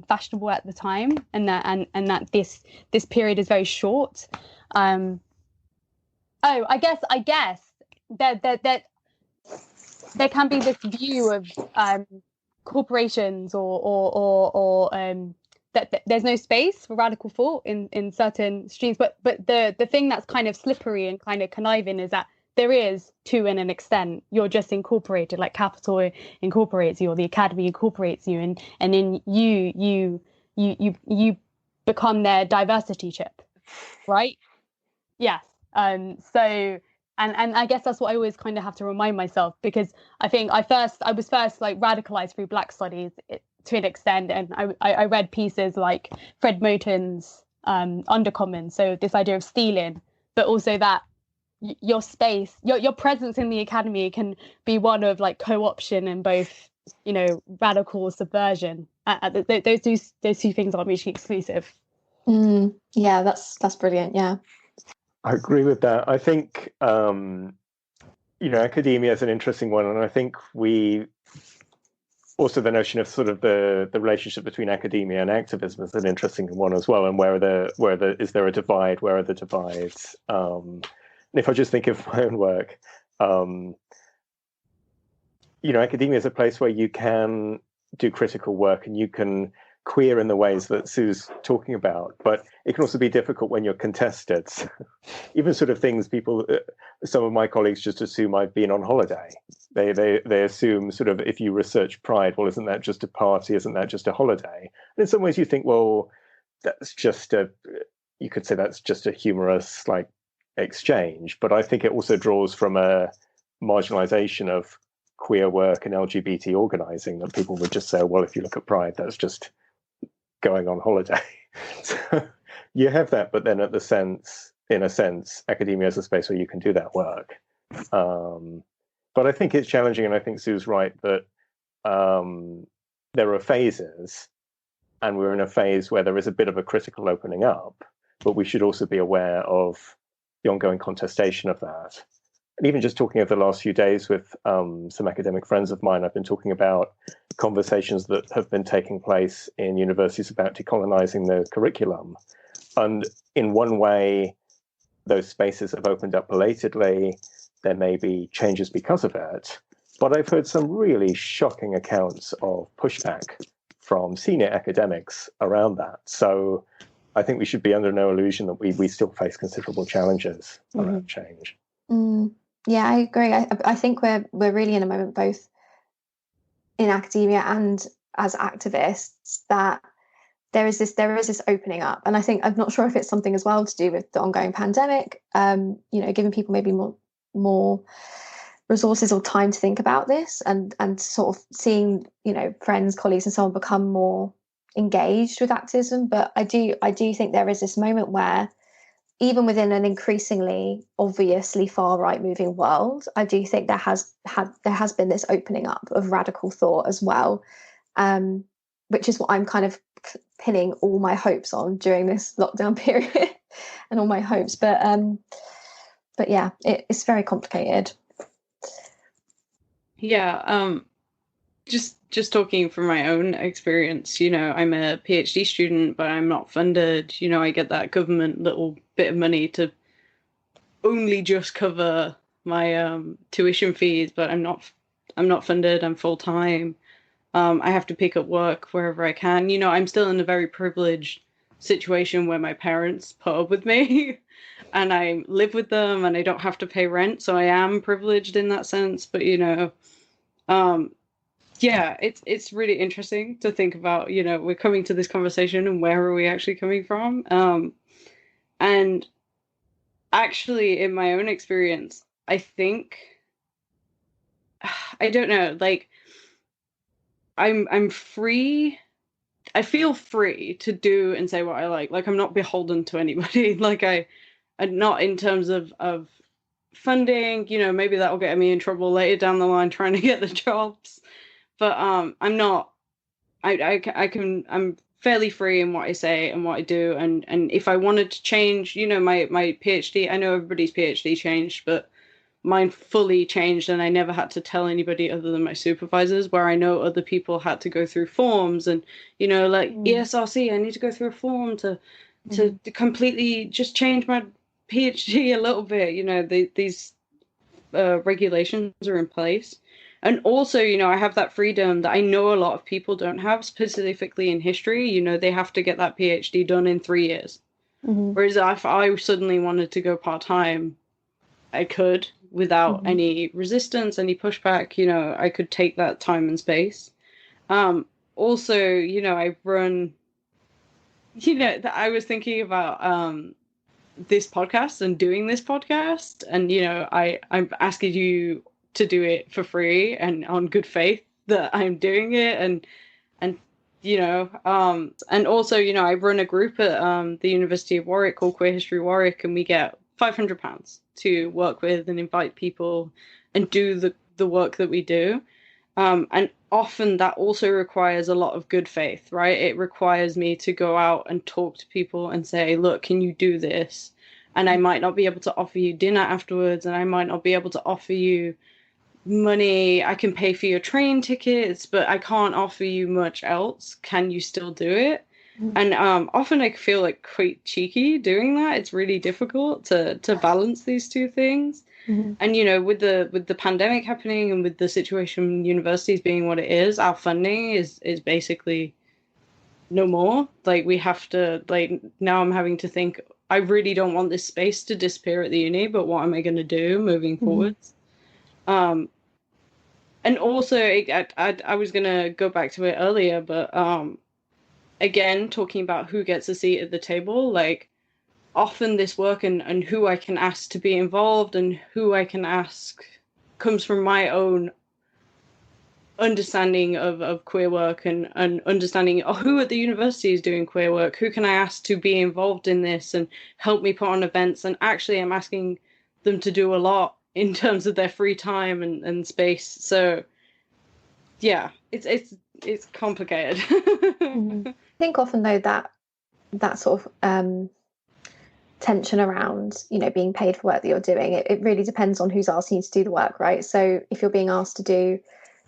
fashionable at the time, and that this period is very short. I guess that there can be this view of corporations or that there's no space for radical thought in certain streams, but the thing that's kind of slippery and kind of conniving is that there is, to an extent, you're just incorporated, like Capital incorporates you, or the Academy incorporates you, and then you become their diversity chip, right? Yes. So I guess that's what I always kind of have to remind myself, because I think I was first like radicalized through Black studies to an extent, and I read pieces like Fred Moten's Undercommon, so this idea of stealing, but also that your space, your presence in the academy can be one of like co-option and both, radical subversion. Those two things aren't mutually exclusive. Yeah, that's brilliant. Yeah, I agree with that. I think academia is an interesting one, and I think also the notion of sort of the relationship between academia and activism is an interesting one as well, and where is there a divide? Where are the divides? And if I just think of my own work, academia is a place where you can do critical work and you can queer in the ways that Sue's talking about, but it can also be difficult when you're contested. Even sort of things people, some of my colleagues just assume I've been on holiday. They assume sort of, if you research Pride, well, isn't that just a party? Isn't that just a holiday? And in some ways you think, well, you could say that's just a humorous like exchange, but I think it also draws from a marginalization of queer work and LGBT organizing, that people would just say, well, if you look at Pride, that's just going on holiday. So you have that, but then in a sense, academia is a space where you can do that work. But I think it's challenging, and I think Sue's right that there are phases, and we're in a phase where there is a bit of a critical opening up, but we should also be aware of the ongoing contestation of that. And even just talking over the last few days with some academic friends of mine, I've been talking about conversations that have been taking place in universities about decolonizing the curriculum. And in one way, those spaces have opened up belatedly. There may be changes because of it. But I've heard some really shocking accounts of pushback from senior academics around that. So I think we should be under no illusion that we still face considerable challenges around change. Yeah, I agree. I think we're really in a moment, both in academia and as activists, that there is this opening up, and I think, I'm not sure if it's something as well to do with the ongoing pandemic. Giving people maybe more resources or time to think about this, and sort of seeing friends, colleagues, and so on become more engaged with activism. But I do think there is this moment where, even within an increasingly obviously far right moving world, I do think there has been this opening up of radical thought as well, which is what I'm kind of pinning all my hopes on during this lockdown period, and all my hopes. But yeah, it's very complicated. Yeah, just talking from my own experience, I'm a PhD student, but I'm not funded. I get that government little bit of money to only just cover my tuition fees, but I'm not funded. I'm full time. I have to pick up work wherever I can. I'm still in a very privileged situation where my parents put up with me and I live with them and I don't have to pay rent. So I am privileged in that sense. But, yeah, it's really interesting to think about, we're coming to this conversation and where are we actually coming from? And actually, in my own experience, I think, I don't know, like, I'm free. I feel free to do and say what I like. Like, I'm not beholden to anybody. Like, I'm not in terms of funding, maybe that will get me in trouble later down the line trying to get the jobs. But I'm not, I'm fairly free in what I say and what I do. And if I wanted to change, my PhD, I know everybody's PhD changed, but mine fully changed, and I never had to tell anybody other than my supervisors, where I know other people had to go through forms and, like ESRC, I need to go through a form to completely just change my PhD a little bit. These regulations are in place. And also, I have that freedom that I know a lot of people don't have, specifically in history. They have to get that PhD done in 3 years. Whereas if I suddenly wanted to go part-time, I could, without any resistance, any pushback. I could take that time and space. Also, I run, I was thinking about this podcast and doing this podcast, and I'm asking you to do it for free and on good faith that I'm doing it, and also I run a group at the University of Warwick called Queer History Warwick, and we get £500 to work with and invite people and do the work that we do, and often that also requires a lot of good faith, right? It requires me to go out and talk to people and say, look, can you do this? And I might not be able to offer you dinner afterwards, and I might not be able to offer you money. I can pay for your train tickets, but I can't offer you much else. Can you still do it? And often I feel like quite cheeky doing that. It's really difficult to balance these two things. And with the pandemic happening and with the situation universities being what it is, our funding is basically no more. Like, we have to, like, now I'm having to think, I really don't want this space to disappear at the uni, but what am I going to do moving forwards? And also, I was going to go back to it earlier, but again, talking about who gets a seat at the table, like, often this work and who I can ask to be involved and who I can ask comes from my own understanding of queer work and understanding who at the university is doing queer work, who can I ask to be involved in this and help me put on events. And actually I'm asking them to do a lot in terms of their free time and space. So yeah, it's complicated. I think often though that sort of tension around being paid for work that you're doing, it really depends on who's asking you to do the work, right? So if you're being asked to do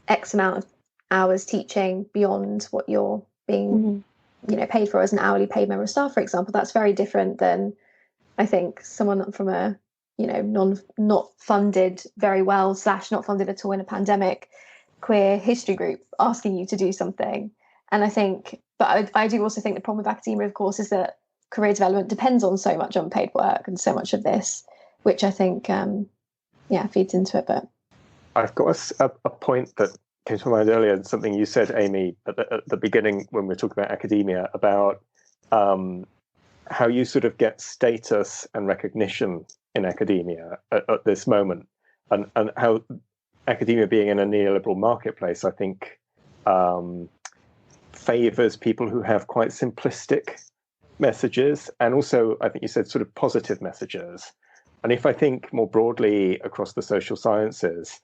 X amount of hours teaching beyond what you're being paid for as an hourly paid member of staff, for example, that's very different than, I think, someone from a not funded very well / not funded at all in a pandemic queer history group asking you to do something. And I think, but I do also think the problem with academia, of course, is that career development depends on so much unpaid work and so much of this, which I think feeds into it. But I've got a point that came to mind earlier, and something you said, Amy, at the beginning when we were talking about academia, about how you sort of get status and recognition in academia at this moment, and how academia being in a neoliberal marketplace, I think, favours people who have quite simplistic messages, and also, I think you said, sort of positive messages. And if I think more broadly across the social sciences,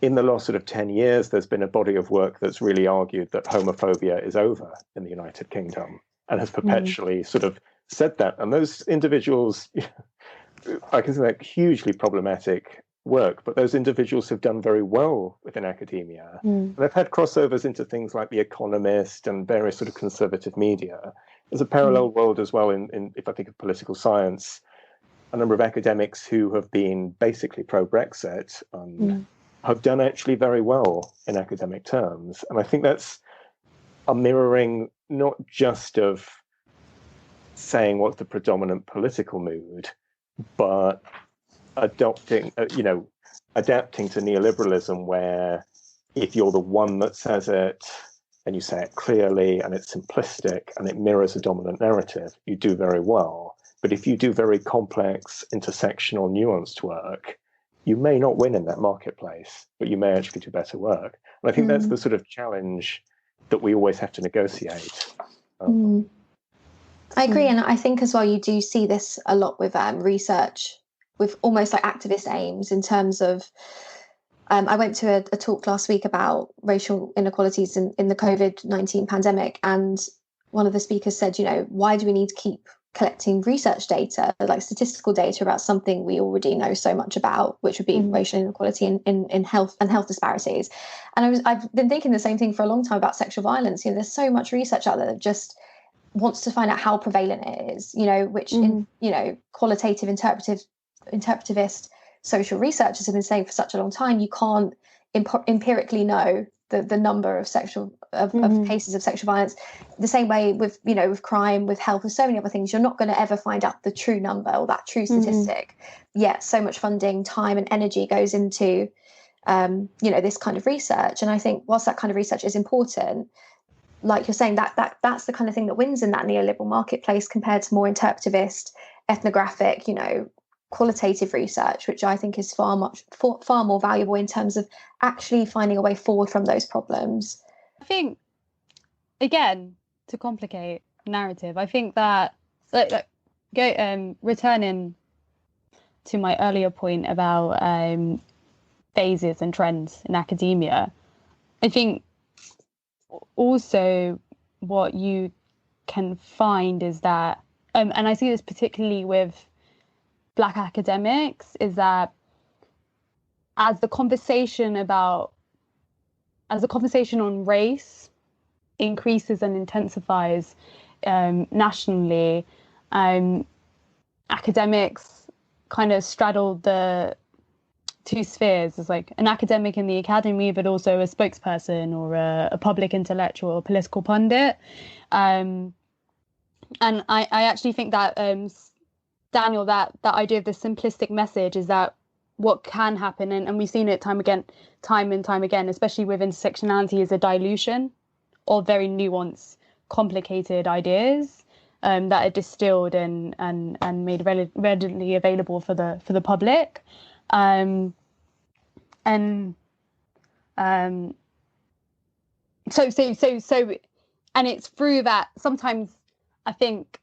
in the last sort of 10 years, there's been a body of work that's really argued that homophobia is over in the United Kingdom and has perpetually sort of said that. And those individuals, I consider that hugely problematic work, but those individuals have done very well within academia. And they've had crossovers into things like The Economist and various sort of conservative media. There's a parallel world as well in if I think of political science, a number of academics who have been basically pro-Brexit have done actually very well in academic terms. And I think that's a mirroring not just of saying what's the predominant political mood, but adapting to neoliberalism, where if you're the one that says it and you say it clearly and it's simplistic and it mirrors a dominant narrative, you do very well. But if you do very complex, intersectional, nuanced work, you may not win in that marketplace, but you may actually do better work. And I think that's the sort of challenge that we always have to negotiate. I agree. And I think as well, you do see this a lot with research, with almost like activist aims in terms of, I went to a talk last week about racial inequalities in the COVID-19 pandemic. And one of the speakers said, why do we need to keep collecting research data, like statistical data about something we already know so much about, which would be racial inequality in health and health disparities. And I've been thinking the same thing for a long time about sexual violence. There's so much research out there that just wants to find out how prevalent it is, which qualitative interpretivist social researchers have been saying for such a long time. You can't empirically know the number of of cases of sexual violence. The same way with crime, with health, with so many other things, you're not going to ever find out the true number or that true statistic. Yet so much funding, time and energy goes into this kind of research. And I think whilst that kind of research is important, like you're saying, that's the kind of thing that wins in that neoliberal marketplace compared to more interpretivist, ethnographic, qualitative research, which I think is far more valuable in terms of actually finding a way forward from those problems. I think, again, to complicate narrative, I think that returning to my earlier point about phases and trends in academia, I think also what you can find is that, and I see this particularly with Black academics, is that as the conversation on race increases and intensifies nationally, academics kind of straddle the two spheres, as like an academic in the academy, but also a spokesperson or a public intellectual or political pundit. And I actually think that, Daniel, that idea of the simplistic message is that what can happen, and we've seen it time and time again, especially with intersectionality, is a dilution of very nuanced, complicated ideas that are distilled and made readily available for the public. So and it's through that, sometimes I think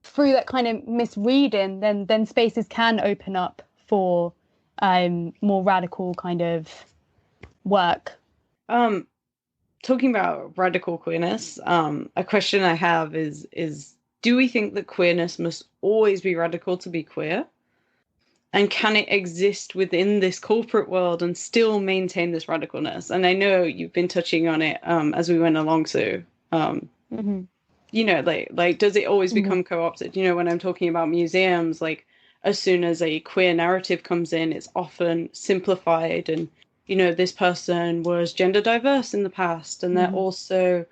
through that kind of misreading, then spaces can open up for more radical kind of work. Talking about radical queerness, a question I have is do we think that queerness must always be radical to be queer? And can it exist within this corporate world and still maintain this radicalness? And I know you've been touching on it as we went along, Sue. You know, like does it always become co-opted? You know, when I'm talking about museums, like as soon as a queer narrative comes in, it's often simplified and, you know, this person was gender diverse in the past and they're also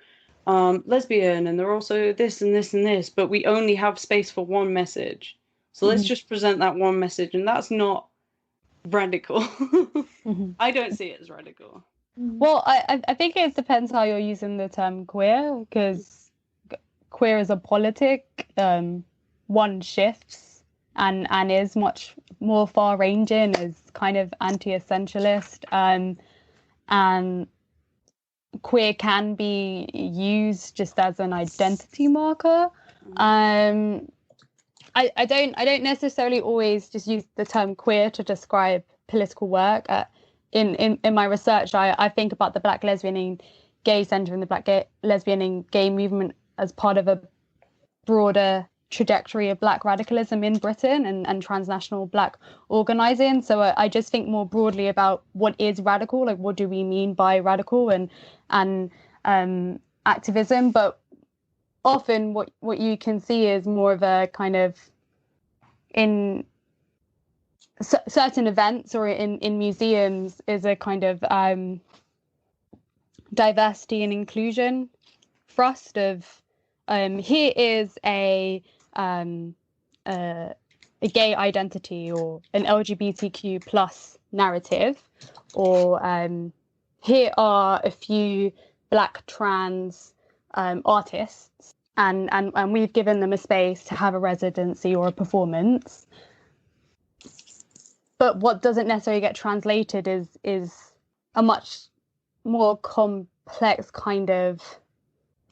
lesbian and they're also this and this and this, but we only have space for one message. So let's just present that one message, and that's not radical. I don't see it as radical. Well, I think it depends how you're using the term queer, because queer as a politic, one shifts and is much more far-ranging, is kind of anti-essentialist, and queer can be used just as an identity marker. I don't necessarily always just use the term queer to describe political work. In my research, I think about the Black Lesbian and Gay Centre and the Black Lesbian and Gay movement as part of a broader trajectory of Black radicalism in Britain and transnational Black organising. So I just think more broadly about what is radical, like what do we mean by radical and activism. But often what you can see is more of a kind of, in certain events or in museums, is a kind of diversity and inclusion thrust of here is a gay identity or an LGBTQ plus narrative, or here are a few Black trans artists, and we've given them a space to have a residency or a performance. But what doesn't necessarily get translated is a much more complex kind of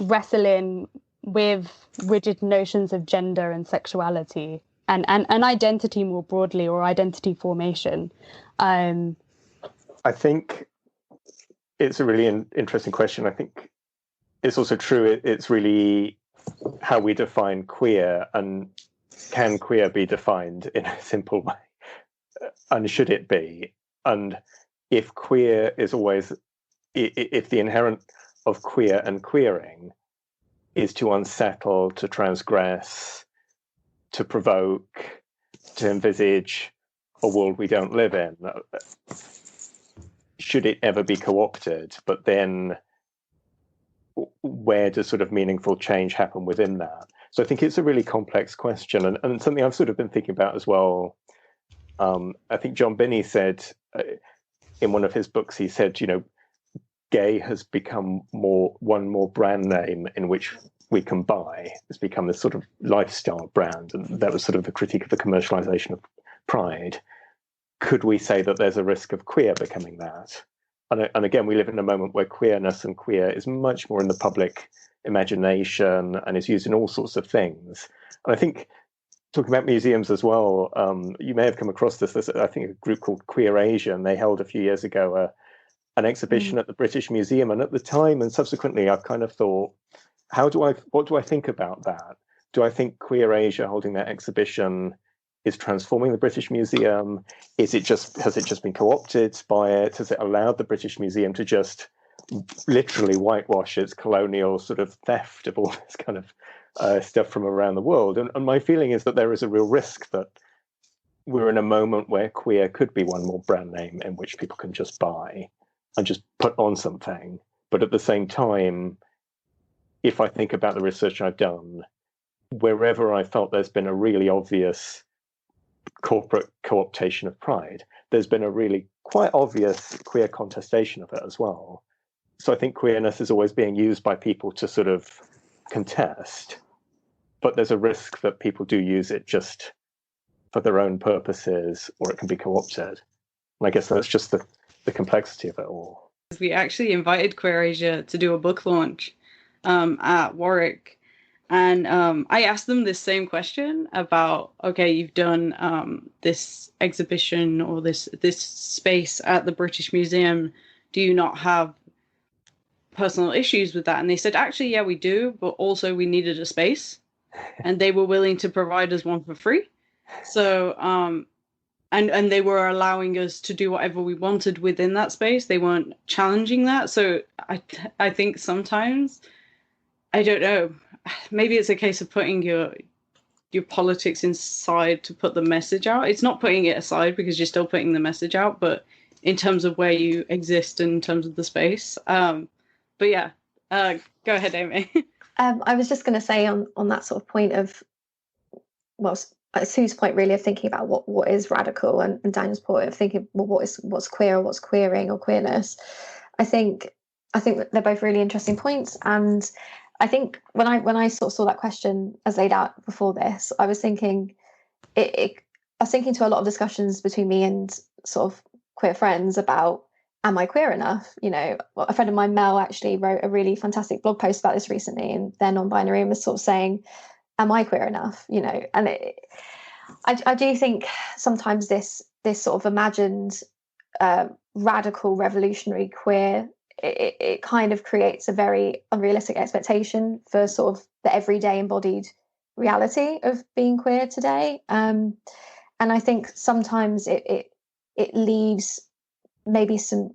wrestling with rigid notions of gender and sexuality and identity more broadly, or identity formation. I think it's a really interesting question. I think it's also true. It's really how we define queer, and can queer be defined in a simple way? And should it be? And if queer is always, if the inherent of queer and queering is to unsettle, to transgress, to provoke, to envisage a world we don't live in, should it ever be co-opted? But then where does sort of meaningful change happen within that? So I think it's a really complex question, and something I've sort of been thinking about as well. I think John Binney said in one of his books, he said, you know, gay has become one more brand name in which we can buy. It's become this sort of lifestyle brand, and that was sort of the critique of the commercialization of pride. Could we say that there's a risk of queer becoming that? And again, we live in a moment where queerness and queer is much more in the public imagination and is used in all sorts of things. And I think, talking about museums as well, you may have come across this. There's, I think, a group called Queer Asia, and they held a few years ago an exhibition at the British Museum. And at the time and subsequently, I've kind of thought, what do I think about that? Do I think Queer Asia holding that exhibition is transforming the British Museum? Has it just been co-opted by it? Has it allowed the British Museum to just literally whitewash its colonial sort of theft of all this kind of stuff from around the world? And my feeling is that there is a real risk that we're in a moment where queer could be one more brand name in which people can just buy and just put on something. But at the same time, if I think about the research I've done, wherever I felt there's been a really obvious corporate co-optation of pride, there's been a really quite obvious queer contestation of it as well. So I think queerness is always being used by people to sort of contest, but there's a risk that people do use it just for their own purposes, or it can be co-opted. And I guess that's just the complexity of it all. We actually invited Queer Asia to do a book launch at Warwick. And I asked them this same question about, okay, you've done this exhibition or this space at the British Museum. Do you not have personal issues with that? And they said, actually, yeah, we do, but also we needed a space. And they were willing to provide us one for free. So, and they were allowing us to do whatever we wanted within that space. They weren't challenging that. So I think sometimes, I don't know, maybe it's a case of putting your politics inside to put the message out. It's not putting it aside because you're still putting the message out, but in terms of where you exist in terms of the space. But yeah, go ahead, Amy. I was just going to say on that sort of point of, well, Sue's point really of thinking about what is radical, and Daniel's point of thinking, well, what's queer, or what's queering or queerness. I think they're both really interesting points, and I think when I sort of saw that question as laid out before this, I was thinking I was thinking to a lot of discussions between me and sort of queer friends about, am I queer enough? You know, a friend of mine, Mel, actually wrote a really fantastic blog post about this recently, and they're non-binary, and was sort of saying, am I queer enough? You know, and I do think sometimes this sort of imagined radical, revolutionary queer, it kind of creates a very unrealistic expectation for sort of the everyday embodied reality of being queer today. And I think sometimes it leaves maybe some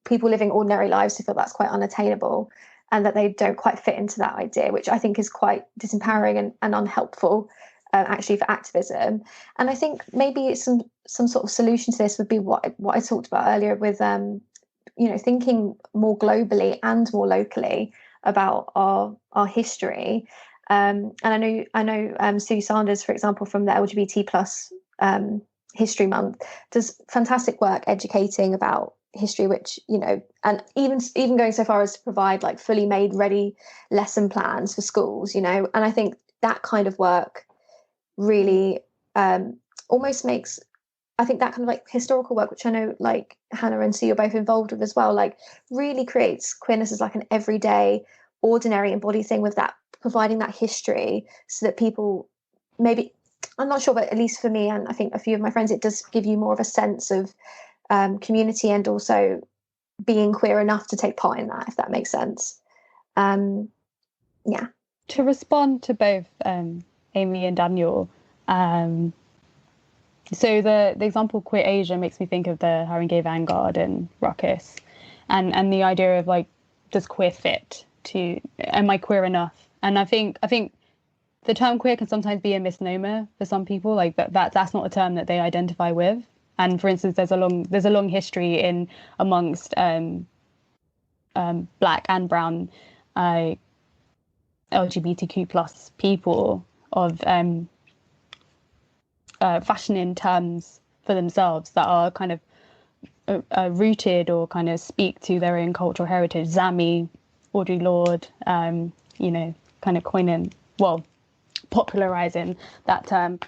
people living ordinary lives to feel that's quite unattainable, and that they don't quite fit into that idea, which I think is quite disempowering and unhelpful, actually, for activism. And I think maybe some sort of solution to this would be what I talked about earlier with, you know, thinking more globally and more locally about our history. And I know Sue Sanders, for example, from the LGBT plus History Month, does fantastic work educating about history, which, you know, and even going so far as to provide like fully made ready lesson plans for schools, you know. And I think that kind of work really almost makes, I think that kind of like historical work, which I know like Hannah and Sue are both involved with as well, like really creates queerness as like an everyday, ordinary, embodied thing, with that providing that history, so that people, maybe, I'm not sure, but at least for me and I think a few of my friends, it does give you more of a sense of community, and also being queer enough to take part in that, if that makes sense. Yeah. To respond to both Amy and Daniel, so the example Queer Asia makes me think of the Haringey Vanguard and Ruckus, and the idea of like, does queer fit to, am I queer enough? And I think the term queer can sometimes be a misnomer for some people, like that's not a term that they identify with. And for instance, there's a long history in amongst Black and brown LGBTQ plus people of fashioning terms for themselves that are kind of rooted or kind of speak to their own cultural heritage. Zami, Audre Lorde, you know, kind of coining, well, popularizing that term.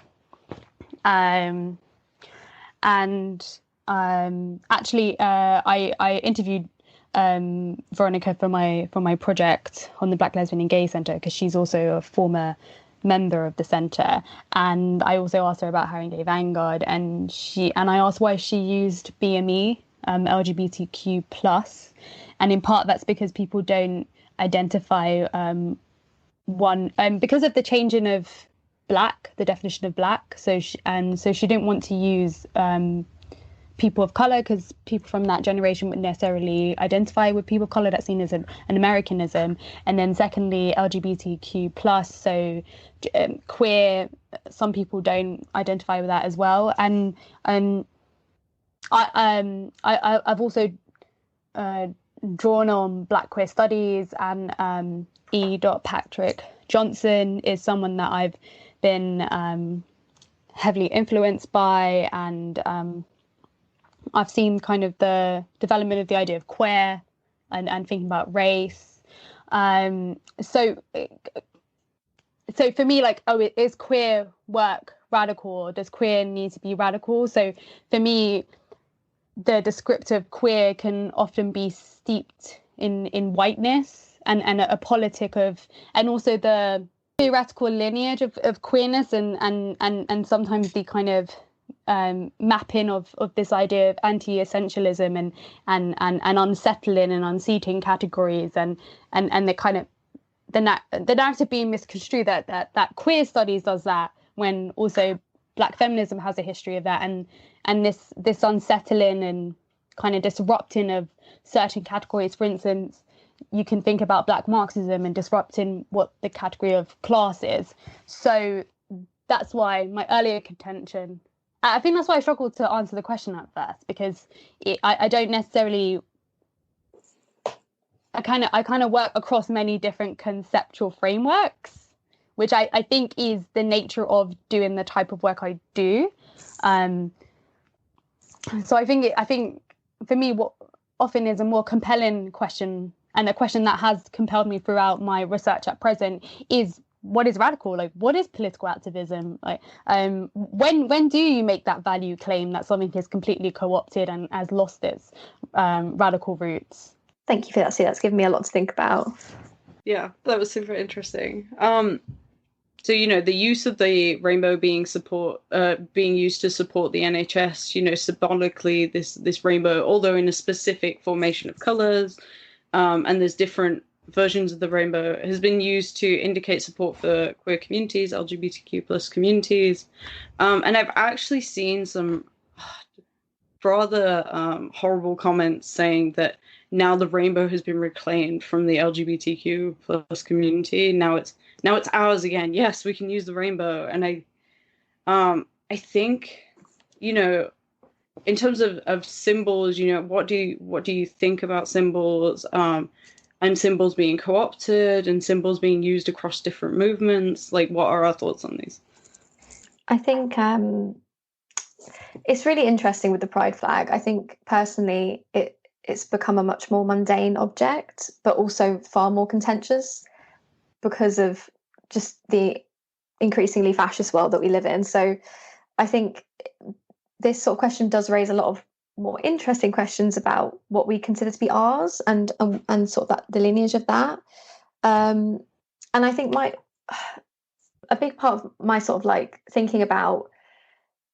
Actually, I interviewed Veronica for my project on the Black Lesbian and Gay Centre, because she's also a former member of the centre, and I also asked her about Haringey Vanguard, and I asked why she used BME, LGBTQ plus, and in part that's because people don't identify because of the changing of Black, the definition of Black, so she didn't want to use people of color, because people from that generation wouldn't necessarily identify with people of color. That's seen as an Americanism. And then secondly, LGBTQ plus, so queer, some people don't identify with that as well. And I've also drawn on Black queer studies, and E. Patrick Johnson is someone that I've been heavily influenced by, and I've seen kind of the development of the idea of queer and thinking about race. So for me, like, is queer work radical, or does queer need to be radical? So for me, the descriptive queer can often be steeped in whiteness and a politic of, and also the theoretical lineage of queerness, and sometimes the kind of mapping of this idea of anti-essentialism and unsettling and unseating categories, and the kind of the narrative being misconstrued that queer studies does that, when also Black feminism has a history of that, and this unsettling and kind of disrupting of certain categories. For instance, you can think about Black Marxism and disrupting what the category of class is. So that's why my earlier contention, I think that's why I struggled to answer the question at first, because I don't necessarily, I kind of work across many different conceptual frameworks, which I think is the nature of doing the type of work I do. So I think for me, what often is a more compelling question, and a question that has compelled me throughout my research at present, is what is radical? Like, what is political activism? Like, when do you make that value claim that something is completely co-opted and has lost its radical roots? Thank you for that, Sue. That's given me a lot to think about. Yeah, that was super interesting. So, the use of the rainbow being used to support the NHS, symbolically, this rainbow, although in a specific formation of colours, and there's different versions of the rainbow, has been used to indicate support for queer communities, LGBTQ plus communities. And I've actually seen some rather horrible comments saying that now the rainbow has been reclaimed from the LGBTQ plus community. Now it's ours again. Yes, we can use the rainbow. And I think, in terms of symbols, what do you think about symbols, and symbols being co-opted and symbols being used across different movements? Like, what are our thoughts on these? I think it's really interesting with the pride flag. I think personally it's become a much more mundane object, but also far more contentious because of just the increasingly fascist world that we live in. So I think this sort of question does raise a lot of more interesting questions about what we consider to be ours, and sort of the lineage of that. And I think a big part of my sort of like thinking about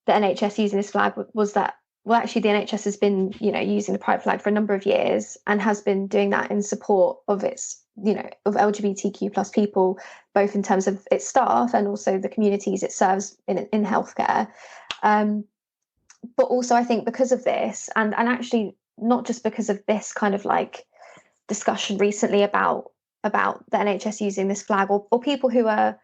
the NHS using this flag was that, well, actually the NHS has been, using the pride flag for a number of years, and has been doing that in support of its, of LGBTQ plus people, both in terms of its staff and also the communities it serves in healthcare. But also I think because of this, and actually not just because of this kind of like discussion recently about the NHS using this flag, or people who are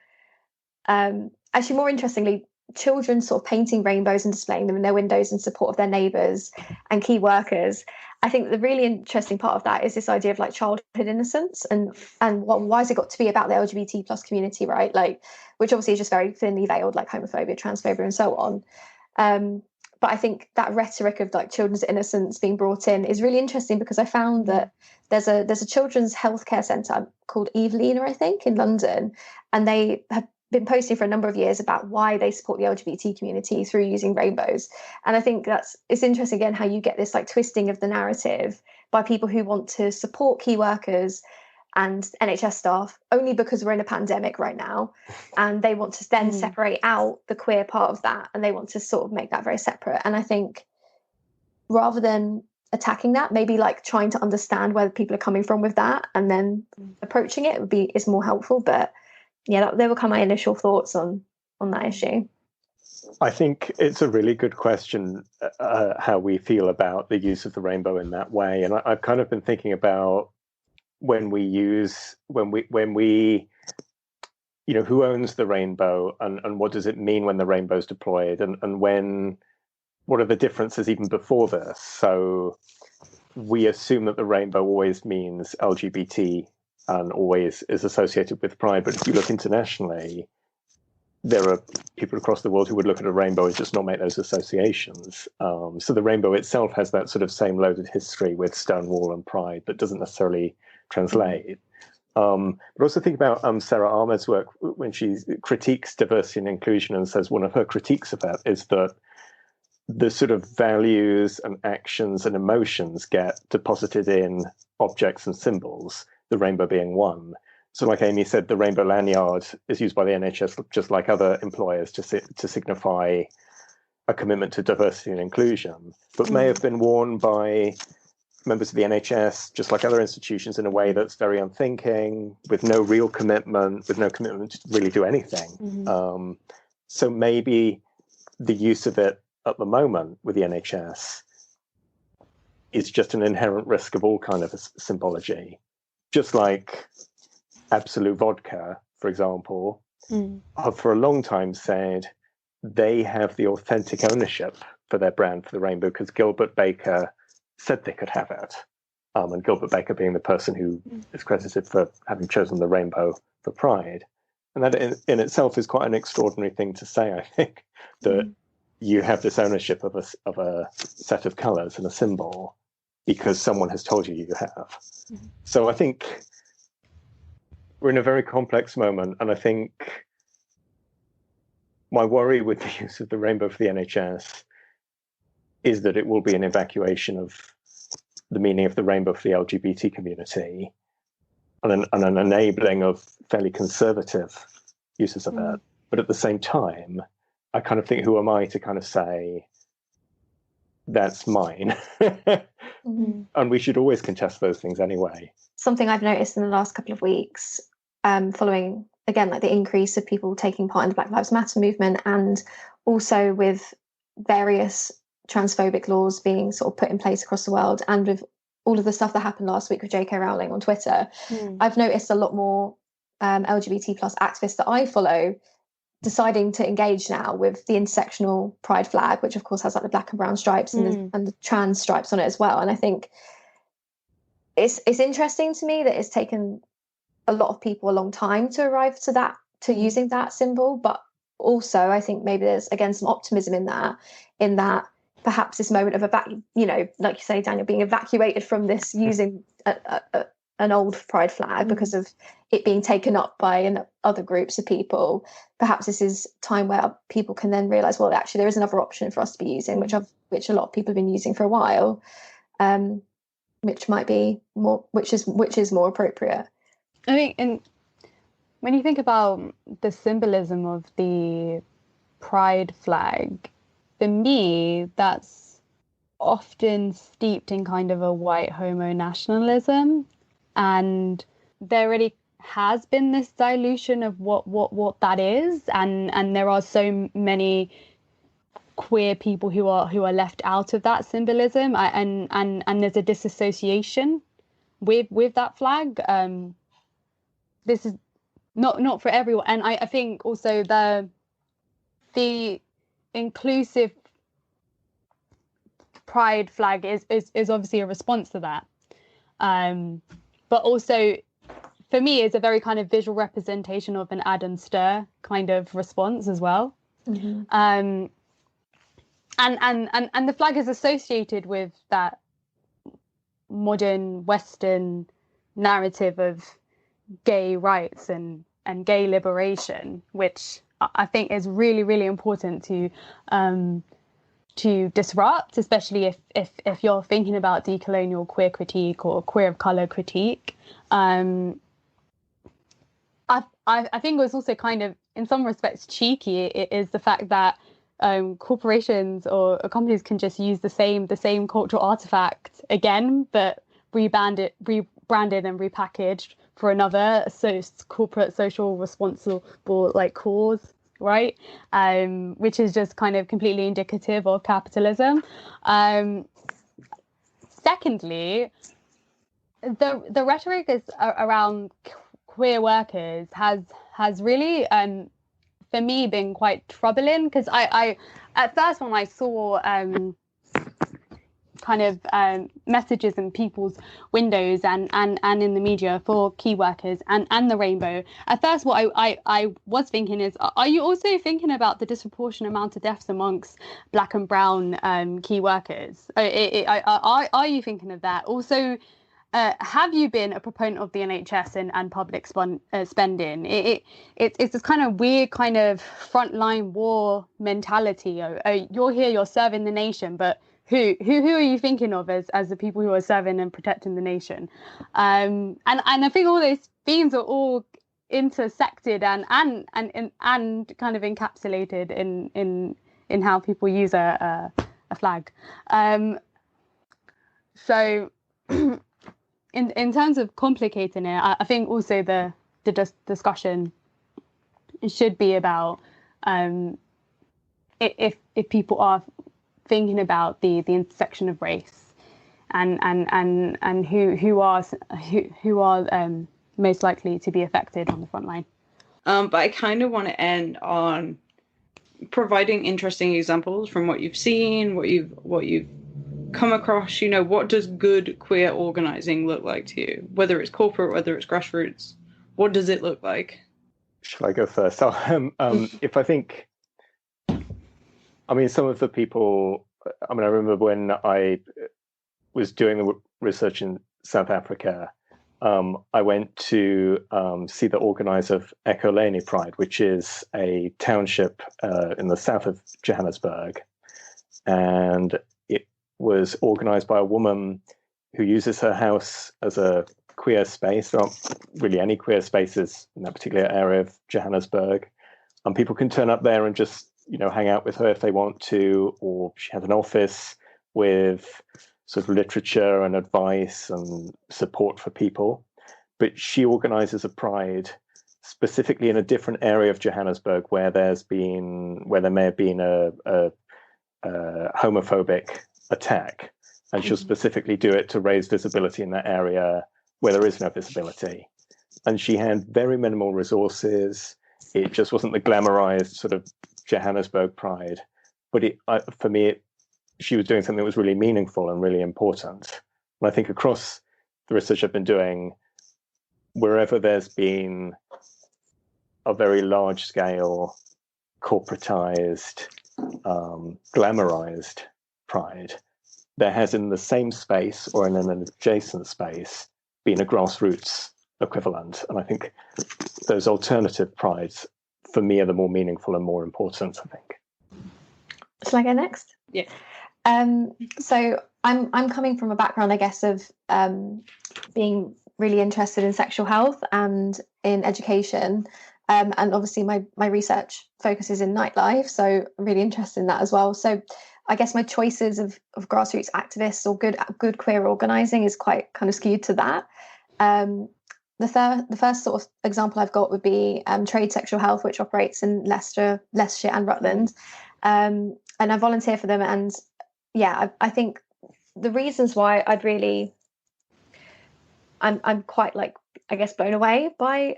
actually, more interestingly, children sort of painting rainbows and displaying them in their windows in support of their neighbours and key workers. I think the really interesting part of that is this idea of like childhood innocence, and why has it got to be about the LGBT plus community, right? Like, which obviously is just very thinly veiled, like homophobia, transphobia, and so on. But I think that rhetoric of like children's innocence being brought in is really interesting, because I found that there's a children's healthcare centre called Evelina, I think, in London, and they have been posting for a number of years about why they support the LGBT community through using rainbows. And I think it's interesting again how you get this like twisting of the narrative by people who want to support key workers and NHS staff only because we're in a pandemic right now, and they want to then separate out the queer part of that, and they want to sort of make that very separate. And I think rather than attacking that, maybe like trying to understand where people are coming from with that and then approaching it is more helpful. But yeah, they were kind of my initial thoughts on that issue. I think it's a really good question, how we feel about the use of the rainbow in that way. And I've kind of been thinking about when we, who owns the rainbow, and what does it mean when the rainbow's deployed, and what are the differences even before this? So we assume that the rainbow always means LGBT and always is associated with pride. But if you look internationally, there are people across the world who would look at a rainbow and just not make those associations. So the rainbow itself has that sort of same loaded history with Stonewall and pride, but doesn't necessarily translate. But also think about Sarah Ahmed's work when she critiques diversity and inclusion, and says one of her critiques of that is that the sort of values and actions and emotions get deposited in objects and symbols, the rainbow being one. So like Amy said, the rainbow lanyard is used by the NHS just like other employers to signify a commitment to diversity and inclusion, but may have been worn by members of the NHS, just like other institutions, in a way that's very unthinking, with no real commitment, with no commitment to really do anything. So maybe the use of it at the moment with the NHS is just an inherent risk of all kind of symbology. Just like Absolute Vodka, for example, have for a long time said they have the authentic ownership for their brand, for the rainbow, because Gilbert Baker said they could have it. And Gilbert Baker being the person who is credited for having chosen the rainbow for pride. And that in itself is quite an extraordinary thing to say, I think, that you have this ownership of a set of colours and a symbol because someone has told you have. So I think we're in a very complex moment, and I think my worry with the use of the rainbow for the NHS is that it will be an evacuation of the meaning of the rainbow for the LGBT community, and an enabling of fairly conservative uses of it. But at the same time, I kind of think, who am I to kind of say, that's mine? And we should always contest those things anyway. Something I've noticed in the last couple of weeks, following, again, like the increase of people taking part in the Black Lives Matter movement, and also with various transphobic laws being sort of put in place across the world, and with all of the stuff that happened last week with J.K. Rowling on Twitter, I've noticed a lot more LGBT plus activists that I follow deciding to engage now with the intersectional pride flag, which of course has like the black and brown stripes and the trans stripes on it as well. And I think it's interesting to me that it's taken a lot of people a long time to arrive to using that symbol, but also I think maybe there's again some optimism in that perhaps this moment of like you say, Daniel, being evacuated from this using an old pride flag because of it being taken up by other groups of people. Perhaps this is time where people can then realise, well, actually there is another option for us to be using, which a lot of people have been using for a while, which might be more, which is more appropriate. I think, and when you think about the symbolism of the pride flag, for me, that's often steeped in kind of a white homo nationalism. And there really has been this dilution of what that is, and there are so many queer people who are left out of that symbolism, and there's a disassociation with that flag. This is not for everyone, and I think also the inclusive pride flag is obviously a response to that. But also, for me, it's a very kind of visual representation of an Add and Stir kind of response as well. And the flag is associated with that modern Western narrative of gay rights and gay liberation, which I think is really, really important to disrupt, especially if you're thinking about decolonial queer critique or queer of colour critique. I think it was also kind of, in some respects, cheeky. It is the fact that corporations or companies can just use the same cultural artifact again, but rebranded and repackaged for another corporate social responsible like cause. right? Which is just kind of completely indicative of capitalism. Secondly, the rhetoric is around queer workers has really for me been quite troubling, because I at first when I saw kind of messages in people's windows and in the media for key workers and the rainbow, at first what I was thinking is, are you also thinking about the disproportionate amount of deaths amongst Black and brown key workers? Are you thinking of that? Also, have you been a proponent of the NHS and public spending? It's this kind of weird kind of frontline war mentality. You're here, you're serving the nation, but who are you thinking of as the people who are serving and protecting the nation? And I think all those themes are all intersected and kind of encapsulated in how people use a flag. So in terms of complicating it, I think also the discussion should be about if people are thinking about the intersection of race and who are most likely to be affected on the front line. But I kind of want to end on providing interesting examples from what you've seen, what you've come across. You know, what does good queer organizing look like to you? Whether it's corporate, whether it's grassroots, what does it look like? Shall I go first? If I think, I mean, some of the people, I mean, I remember when I was doing the research in South Africa, I went to see the organizer of Ekurhuleni Pride, which is a township in the south of Johannesburg. And it was organized by a woman who uses her house as a queer space. There aren't really any queer spaces in that particular area of Johannesburg. And people can turn up there and just, you know, hang out with her if they want to, or she has an office with sort of literature and advice and support for people. But she organizes a pride specifically in a different area of Johannesburg where there may have been a homophobic attack, and she'll specifically do it to raise visibility in that area where there is no visibility. And she had very minimal resources. It just wasn't the glamorized sort of Johannesburg pride, but for me, she was doing something that was really meaningful and really important. And I think across the research I've been doing, wherever there's been a very large scale, corporatized, glamorized pride, there has in the same space or in an adjacent space been a grassroots equivalent. And I think those alternative prides, for me, are the more meaningful and more important, I think. Shall I go next? Yeah. So I'm coming from a background, I guess, of being really interested in sexual health and in education. And obviously my research focuses in nightlife, so I'm really interested in that as well. So I guess my choices of grassroots activists or good queer organising is quite kind of skewed to that. The first sort of example I've got would be Trade Sexual Health, which operates in Leicestershire and Rutland. And I volunteer for them. And yeah, I think the reasons why I'm quite, like, I guess, blown away by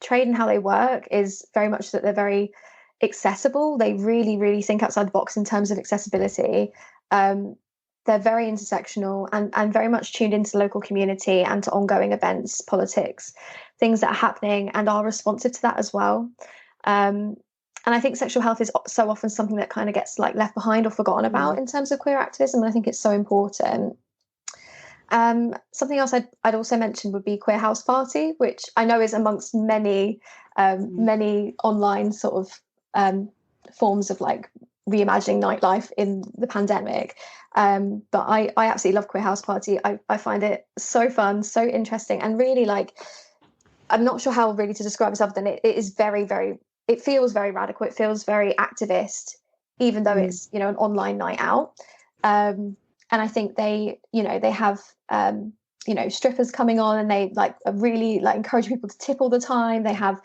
Trade and how they work is very much that they're very accessible. They really, really think outside the box in terms of accessibility. They're very intersectional and very much tuned into the local community and to ongoing events, politics, things that are happening, and are responsive to that as well. And I think sexual health is so often something that kind of gets like left behind or forgotten about in terms of queer activism. And I think it's so important. Something else I'd also mention would be Queer House Party, which I know is amongst many online sort of forms of like reimagining nightlife in the pandemic. But I absolutely love Queer House Party. I find it so fun, so interesting, and really, like, I'm not sure how really to describe it other than it is very, very, it feels very radical. It feels very activist, even though it's, you know, an online night out. And I think they have strippers coming on, and they like are really like encourage people to tip all the time. They have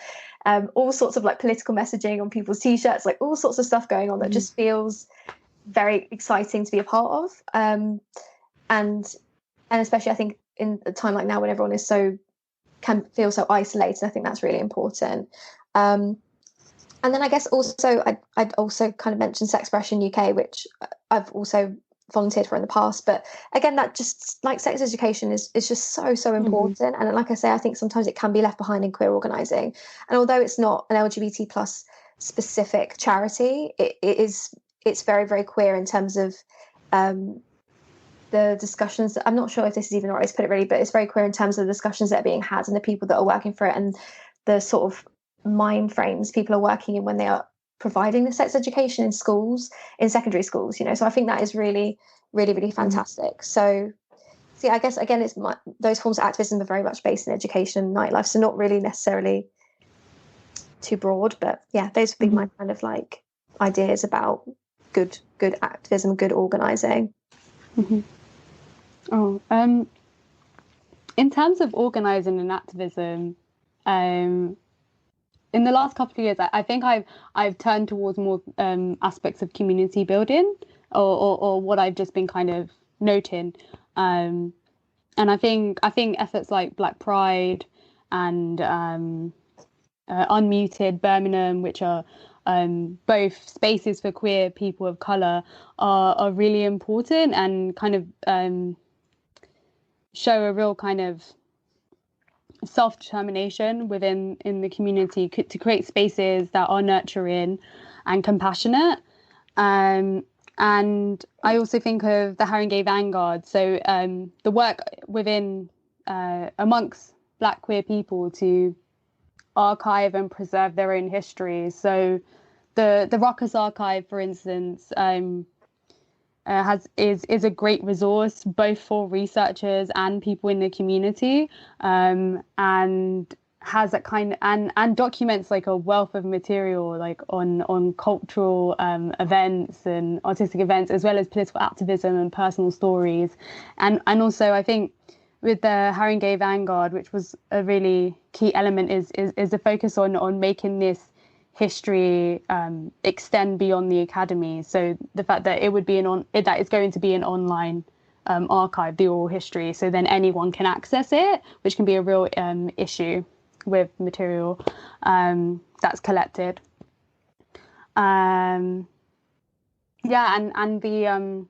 all sorts of like political messaging on people's t-shirts, like all sorts of stuff going on that just feels very exciting to be a part of. And especially I think in a time like now when everyone can feel so isolated, I think that's really important. And then I guess also I'd also kind of mentioned Sexpression UK, which I've also volunteered for in the past, but again, that just like sex education is just so important. And like I say, I think sometimes it can be left behind in queer organising, and although it's not an LGBT plus specific charity, it's very, very queer in terms of the discussions. I'm not sure if this is even the right way to put it really, but it's very queer in terms of the discussions that are being had and the people that are working for it, and the sort of mind frames people are working in when they are providing the sex education in schools, in secondary schools, so I think that is really, really, really fantastic. So I guess again, those forms of activism are very much based in education and nightlife, so not really necessarily too broad, but yeah, those would be my kind of like ideas about good activism, good organising. In terms of organising and activism, in the last couple of years, I think I've turned towards more aspects of community building, or what I've just been kind of noting, and I think efforts like Black Pride and Unmuted Birmingham, which are both spaces for queer people of colour, are really important and kind of show a real kind of self-determination in the community to create spaces that are nurturing and compassionate. And I also think of the Haringey Vanguard, so the work within amongst Black queer people to archive and preserve their own history. So the Ruckus Archive, for instance, is a great resource both for researchers and people in the community, and has that kind and documents like a wealth of material like on cultural events and artistic events, as well as political activism and personal stories. And also I think with the Haringey Vanguard, which was a really key element, is the focus on making this history extend beyond the academy. So the fact that that it's going to be an online archive, the oral history, so then anyone can access it, which can be a real issue with material that's collected. And the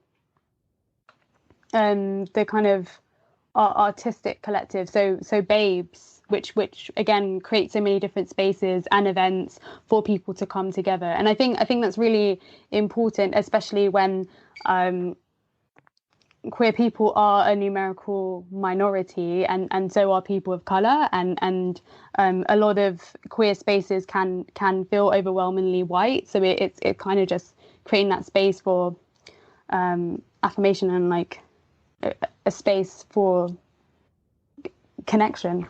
kind of artistic collective, so Babes, which again creates so many different spaces and events for people to come together. And I think that's really important, especially when queer people are a numerical minority, and so are people of colour, and a lot of queer spaces can feel overwhelmingly white. So it's kind of just creating that space for affirmation and like a space for connection.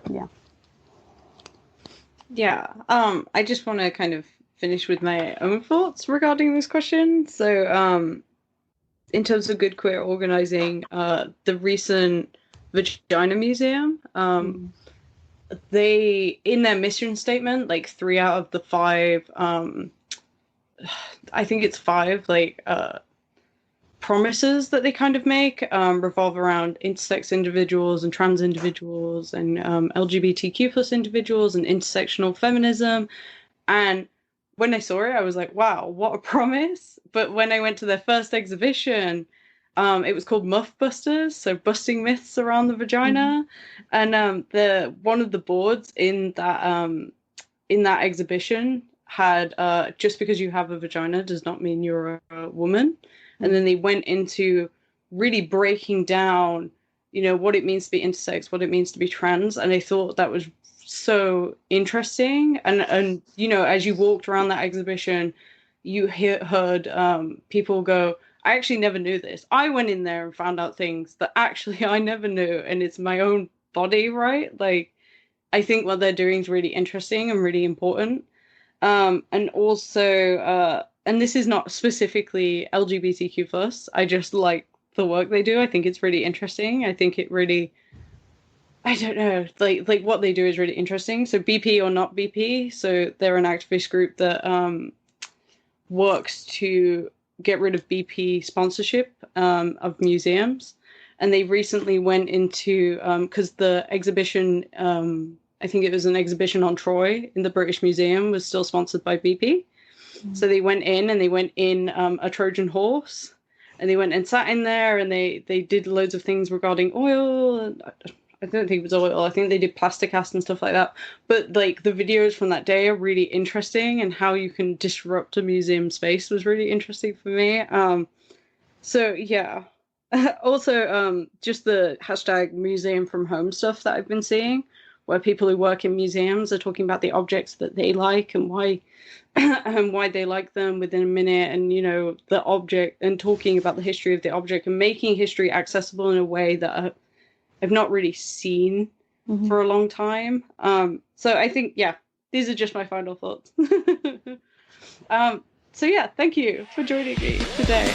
I just want to kind of finish with my own thoughts regarding this question. So in terms of good queer organizing, the recent Vagina Museum, they, in their mission statement, like 3 out of the 5, I think it's 5, like promises that they kind of make revolve around intersex individuals and trans individuals and LGBTQ plus individuals and intersectional feminism. And when I saw it, I was like, wow, what a promise. But when I went to their first exhibition, it was called Muff Busters, so busting myths around the vagina. And one of the boards in that exhibition had just because you have a vagina does not mean you're a woman. And then they went into really breaking down, what it means to be intersex, what it means to be trans. And I thought that was so interesting. And as you walked around that exhibition, you heard people go, I actually never knew this. I went in there and found out things that actually I never knew. And it's my own body, right? Like, I think what they're doing is really interesting and really important. And also, and this is not specifically LGBTQ+, I just like the work they do. I think it's really interesting. I think it really I don't know, like what they do is really interesting. So BP or not BP, so they're an activist group that works to get rid of BP sponsorship of museums. And they recently went into, because the exhibition, I think it was an exhibition on Troy in the British Museum, was still sponsored by BP. So they went in a Trojan horse, and they went and sat in there, and they did loads of things regarding oil. I don't think it was oil. I think they did plasticast and stuff like that. But like the videos from that day are really interesting, and how you can disrupt a museum space was really interesting for me. So yeah. Also, just the hashtag museum from home stuff that I've been seeing, where people who work in museums are talking about the objects that they like and why and why they like them within a minute, and the object, and talking about the history of the object and making history accessible in a way that I've not really seen for a long time. So I think, yeah, these are just my final thoughts. So yeah, thank you for joining me today.